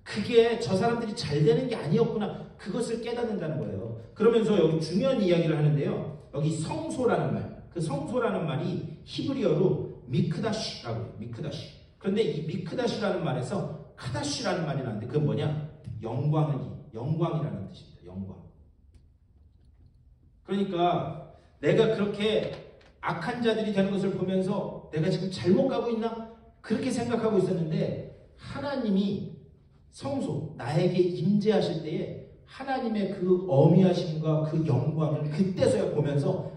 그게 저 사람들이 잘 되는 게 아니었구나, 그것을 깨닫는다는 거예요. 그러면서 여기 중요한 이야기를 하는데요. 여기 성소라는 말, 그 성소라는 말이 히브리어로 미크다시라고 해요. 미크다시. 그런데 이 미크다시라는 말에서 카다시라는 말이 나는데 그건 뭐냐? 영광이라는 뜻입니다. 영광. 그러니까 내가 그렇게 악한 자들이 되는 것을 보면서 내가 지금 잘못 가고 있나? 그렇게 생각하고 있었는데 하나님이 성소, 나에게 임재하실 때에 하나님의 그 어미하심과 그 영광을 그때서야 보면서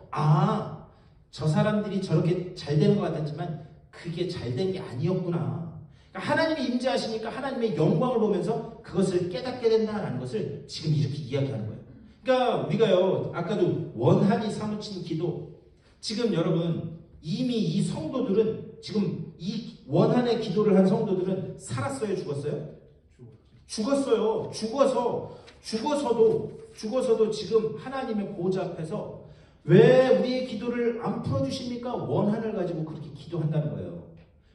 저 사람들이 저렇게 잘 되는 것 같았지만 그게 잘 된 게 아니었구나. 그러니까 하나님이 임재하시니까 하나님의 영광을 보면서 그것을 깨닫게 된다는 것을 지금 이렇게 이야기하는 거예요. 그러니까 우리가요, 아까도 원한이 사무친 기도, 지금 여러분 이미 이 성도들은 지금 이 원한의 기도를 한 성도들은 살았어요, 죽었어요? 죽었어요. 죽어서도 지금 하나님의 보좌 앞에서 왜 우리의 기도를 안 풀어주십니까? 원한을 가지고 그렇게 기도한다는 거예요.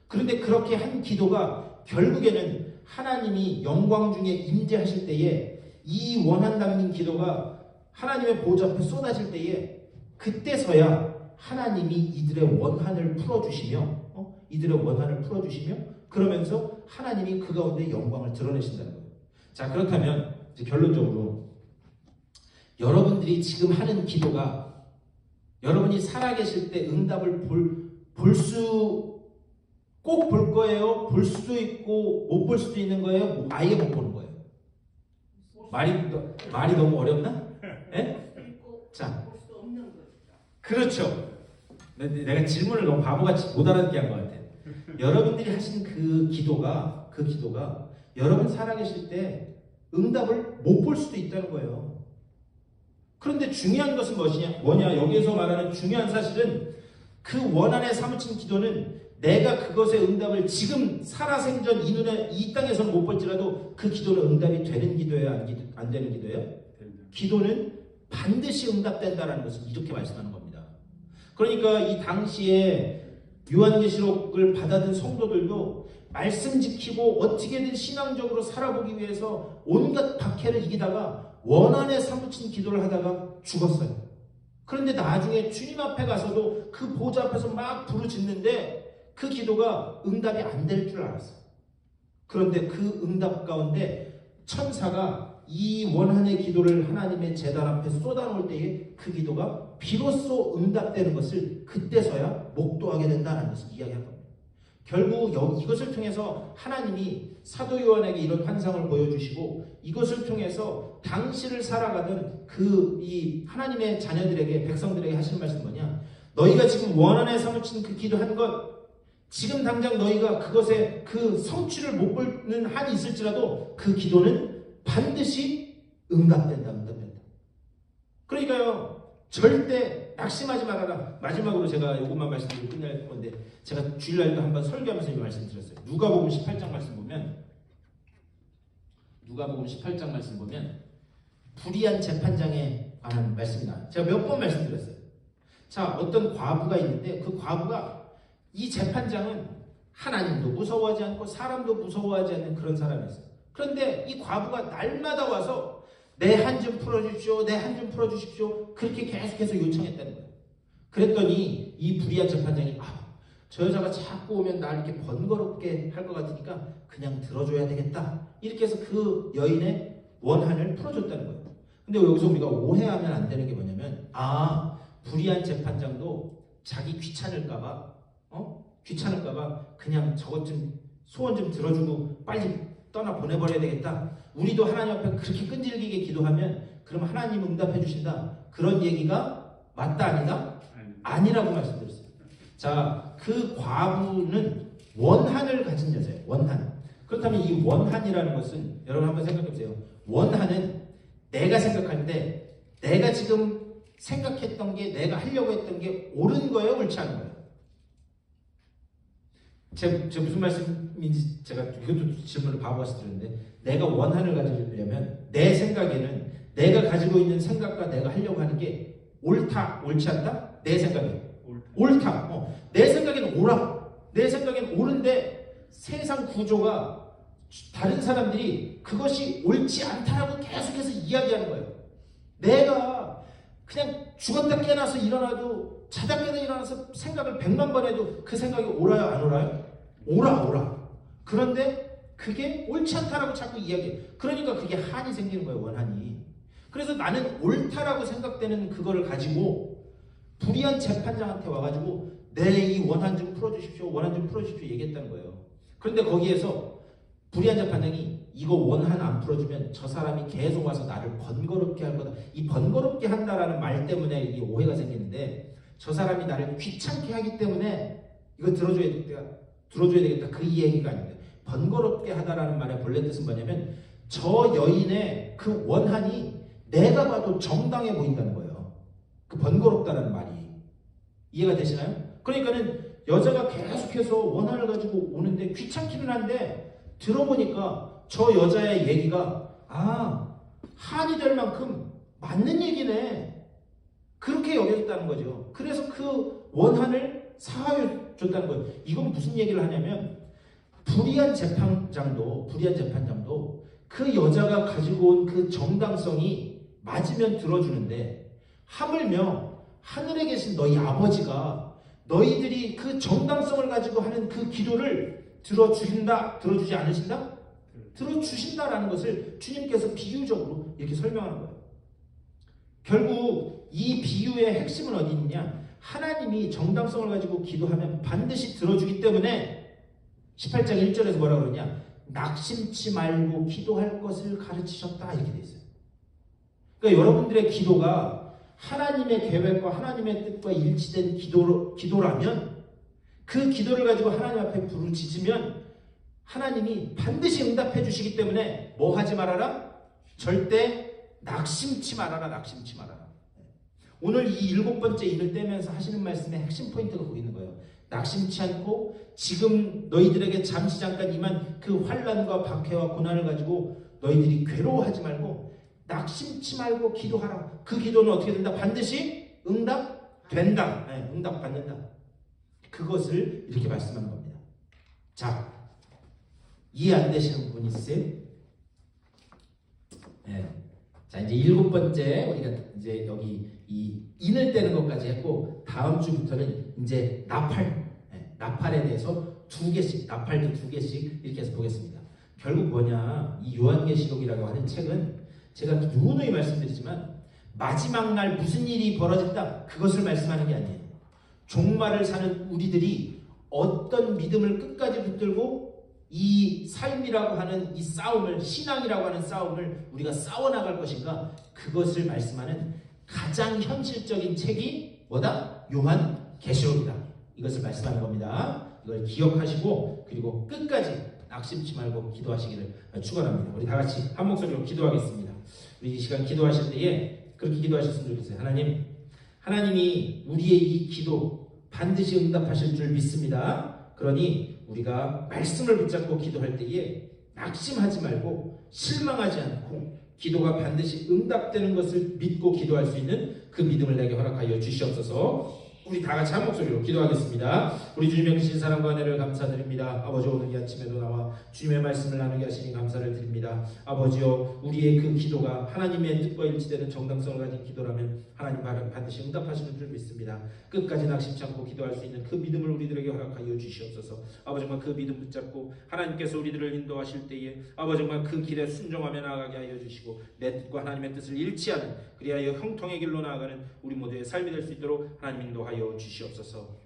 그런데 그렇게 한 기도가 결국에는 하나님이 영광 중에 임재하실 때에 이 원한 담긴 기도가 하나님의 보좌 앞에 쏟아질 때에 그때서야 하나님이 이들의 원한을 풀어주시며 그러면서 하나님이 그 가운데 영광을 드러내신다는 거예요. 자, 그렇다면 이제 결론적으로 여러분들이 지금 하는 기도가 여러분이 살아계실 때 응답을 꼭 볼 거예요? 볼 수도 있고 못 볼 수도 있는 거예요? 아예 못 보는 거예요? 말이 너무 어렵나? 네? 자, 그렇죠. 내가 질문을 너무 바보같이 못 알아듣게 한 것 같아. 여러분들이 하신 그 기도가 여러분 살아계실 때 응답을 못 볼 수도 있다는 거예요. 그런데 중요한 것은 뭐냐? 여기에서 말하는 중요한 사실은 그 원한에 사무친 기도는 내가 그것의 응답을 지금 살아생전 이 땅에서는 못 볼지라도 그 기도는 응답이 되는 기도예요? 안 되는 기도예요? 기도는 반드시 응답된다는 것을 이렇게 말씀하는 겁니다. 그러니까 이 당시에 요한계시록을 받아든 성도들도 말씀 지키고 어떻게든 신앙적으로 살아보기 위해서 온갖 박해를 이기다가 원한에 사무친 기도를 하다가 죽었어요. 그런데 나중에 주님 앞에 가서도 그 보좌 앞에서 막 부르짖는데 그 기도가 응답이 안 될 줄 알았어요. 그런데 그 응답 가운데 천사가 이 원한의 기도를 하나님의 제단 앞에 쏟아놓을 때에 그 기도가 비로소 응답되는 것을 그때서야 목도하게 된다는 것을 이야기한 겁니다. 결국 이것을 통해서 하나님이 사도 요한에게 이런 환상을 보여주시고 이것을 통해서 당시를 살아가던 이 하나님의 자녀들에게 백성들에게 하신 말씀은 뭐냐? 너희가 지금 원한에 사무친 그 기도한 것 지금 당장 너희가 그것에 그 성취를 못 보는 한이 있을지라도 그 기도는 반드시 응답된다. 그러니까요, 절대 낙심하지 말아라. 마지막으로 제가 이것만 말씀드리고 끝낼 건데 제가 주일날도 한번 설교하면서 이 말씀 드렸어요. 누가복음 18장 말씀 보면 불의한 재판장에 관한 말씀이 나와요. 제가 몇 번 말씀드렸어요. 자, 어떤 과부가 있는데 그 과부가 이 재판장은 하나님도 무서워하지 않고 사람도 무서워하지 않는 그런 사람이었어요. 그런데 이 과부가 날마다 와서 내 한 좀 풀어주십시오. 그렇게 계속해서 요청했다는 거예요. 그랬더니 이 불의한 재판장이 저 여자가 자꾸 오면 날 이렇게 번거롭게 할 것 같으니까 그냥 들어줘야 되겠다. 이렇게 해서 그 여인의 원한을 풀어줬다는 거예요. 근데 여기서 우리가 오해하면 안 되는 게 뭐냐면 불의한 재판장도 자기 귀찮을까봐 그냥 저것 좀 소원 좀 들어주고 빨리 떠나 보내버려야 되겠다. 우리도 하나님 앞에 그렇게 끈질기게 기도하면 그럼 하나님 응답해 주신다. 그런 얘기가 맞다 아니다? 아니라고 말씀드렸어요. 자, 그 과부는 원한을 가진 여자예요. 원한. 그렇다면 이 원한이라는 것은 여러분 한번 생각해 보세요. 원한은 내가 생각할 때 내가 지금 생각했던 게 내가 하려고 했던 게 옳은 거예요? 옳지 않은 거예요? 제가 무슨 말씀인지 제가 이것도 질문을 바보같이 드렸는데 내가 원한을 가지려면 내 생각에는 내가 가지고 있는 생각과 내가 하려고 하는 게 옳다, 옳지 않다? 내 생각에 옳다. 내 생각에는 옳아. 내 생각에는 옳은데 세상 구조가 다른 사람들이 그것이 옳지 않다라고 계속해서 이야기하는 거예요. 내가 그냥 죽었다 깨어나서 일어나도 자다 깨어나 일어나서 생각을 100만 번 해도 그 생각이 옳아요, 안 옳아요? 옳아. 그런데 그게 옳지 않다라고 자꾸 이야기해. 그러니까 그게 한이 생기는 거예요, 원한이. 그래서 나는 옳다라고 생각되는 그거를 가지고 불의한 재판장한테 와가지고 내 이 원한 좀 풀어주십시오, 원한 좀 풀어주십시오 얘기했다는 거예요. 그런데 거기에서 불의한 재판장이 이거 원한 안 풀어주면 저 사람이 계속 와서 나를 번거롭게 할 거다. 이 번거롭게 한다라는 말 때문에 이 오해가 생기는데, 저 사람이 나를 귀찮게 하기 때문에 이거 들어줘야 되겠다 그 얘기가 아닙니다. 번거롭게 하다라는 말의 본래 뜻은 뭐냐면 저 여인의 그 원한이 내가 봐도 정당해 보인다는 거예요. 그 번거롭다라는 말이 이해가 되시나요? 그러니까는 여자가 계속해서 원한을 가지고 오는데 귀찮기는 한데 들어보니까 저 여자의 얘기가 한이 될 만큼 맞는 얘기네, 그렇게 여겨졌다는 거죠. 그래서 그 원한을 사하여 줬다는 거예요. 이건 무슨 얘기를 하냐면 불의한 재판장도 그 여자가 가지고 온 그 정당성이 맞으면 들어주는데, 하물며 하늘에 계신 너희 아버지가 너희들이 그 정당성을 가지고 하는 그 기도를 들어주지 않으신다? 들어주신다라는 것을 주님께서 비유적으로 이렇게 설명하는 거예요. 결국 이 비유의 핵심은 어디 있느냐? 하나님이 정당성을 가지고 기도하면 반드시 들어주기 때문에 18장 1절에서 뭐라고 그러냐? 낙심치 말고 기도할 것을 가르치셨다 이렇게 돼 있어요. 그러니까 여러분들의 기도가 하나님의 계획과 하나님의 뜻과 일치된 기도라면, 그 기도를 가지고 하나님 앞에 부르짖으면 하나님이 반드시 응답해 주시기 때문에 뭐 하지 말아라? 절대 낙심치 말아라. 오늘 이 7번째 인을 떼면서 하시는 말씀의 핵심 포인트가 거기 있는 거예요. 낙심치 않고 지금 너희들에게 잠시 잠깐 임한 그 환난과 박해와 고난을 가지고 너희들이 괴로워하지 말고 낙심치 말고 기도하라. 그 기도는 어떻게 된다? 반드시 응답된다. 응답받는다. 그것을 이렇게 말씀하는 겁니다. 자, 이해 안 되시는 부분 있으세요? 자, 이제 7번째 우리가 이제 여기 이 인을 떼는 것까지 했고, 다음 주부터는 이제 나팔에 대해서 2개씩, 나팔도 2개씩 이렇게 해서 보겠습니다. 결국 뭐냐, 이 요한계시록이라고 하는 책은 제가 누누이 말씀드리지만 마지막 날 무슨 일이 벌어졌다 그것을 말씀하는 게 아니에요. 종말을 사는 우리들이 어떤 믿음을 끝까지 붙들고 이 삶이라고 하는 이 싸움을, 신앙이라고 하는 싸움을 우리가 싸워나갈 것인가, 그것을 말씀하는 가장 현실적인 책이 뭐다? 요한계시록이다. 이것을 말씀하는 겁니다. 이걸 기억하시고 그리고 끝까지 낙심치 말고 기도하시기를 축원합니다. 우리 다 같이 한 목소리로 기도하겠습니다. 우리 이 시간 기도하실 때에 그렇게 기도하셨으면 좋겠어요. 하나님이 우리의 이 기도 반드시 응답하실 줄 믿습니다. 그러니 우리가 말씀을 붙잡고 기도할 때에 낙심하지 말고 실망하지 않고 기도가 반드시 응답되는 것을 믿고 기도할 수 있는 그 믿음을 내게 허락하여 주시옵소서. 우리 다 같이 한 목소리로 기도하겠습니다. 우리 주님의 크신 사랑과 은혜를 감사드립니다. 아버지, 오늘 이 아침에도 나와 주님의 말씀을 나누게 하시니 감사를 드립니다. 아버지여, 우리의 그 기도가 하나님의 뜻과 일치되는 정당성을 가진 기도라면 하나님 반드시 응답하시는 줄 믿습니다. 끝까지 낙심치 않고 기도할 수 있는 그 믿음을 우리들에게 허락하여 주시옵소서. 아버지, 정말 그 믿음 붙잡고 하나님께서 우리들을 인도하실 때에 아버지 정말 그 길에 순종하며 나아가게 하여 주시고 내 뜻과 하나님의 뜻을 일치하는, 그리하여 형통의 길로 나아가는 우리 모두의 삶이 될 수 있도록 하나님 인도하여 주시옵소서.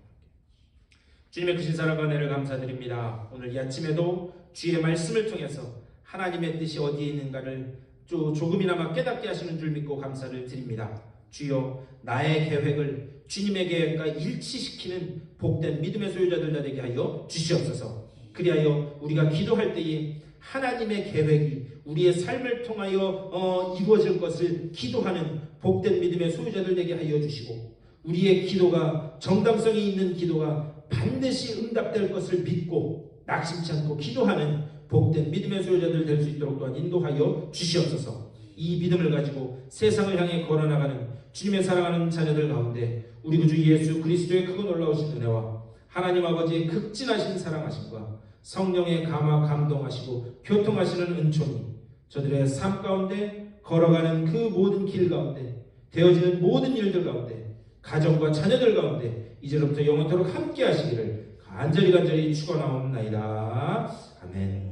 주님의 크신 사랑과 은혜를 감사드립니다. 오늘 이 아침에도 주의 말씀을 통해서 하나님의 뜻이 어디에 있는가를 조금이나마 깨닫게 하시는 줄 믿고 감사를 드립니다. 주여, 나의 계획을 주님의 계획과 일치시키는 복된 믿음의 소유자들 되게 하여 주시옵소서. 그리하여 우리가 기도할 때에 하나님의 계획이 우리의 삶을 통하여 이루어질 것을 기도하는 복된 믿음의 소유자들 되게 하여 주시고, 우리의 기도가 정당성이 있는 기도가 반드시 응답될 것을 믿고 낙심치 않고 기도하는 복된 믿음의 소유자들 될 수 있도록 또한 인도하여 주시옵소서. 이 믿음을 가지고 세상을 향해 걸어나가는 주님의 사랑하는 자녀들 가운데 우리 구주 예수 그리스도의 크고 놀라우신 은혜와 하나님 아버지의 극진하신 사랑하심과 성령의 감동하시고 교통하시는 은총이 저들의 삶 가운데 걸어가는 그 모든 길 가운데 되어지는 모든 일들 가운데 가정과 자녀들 가운데 이제로부터 영원토록 함께 하시기를 간절히 축원하옵나이다. 아멘.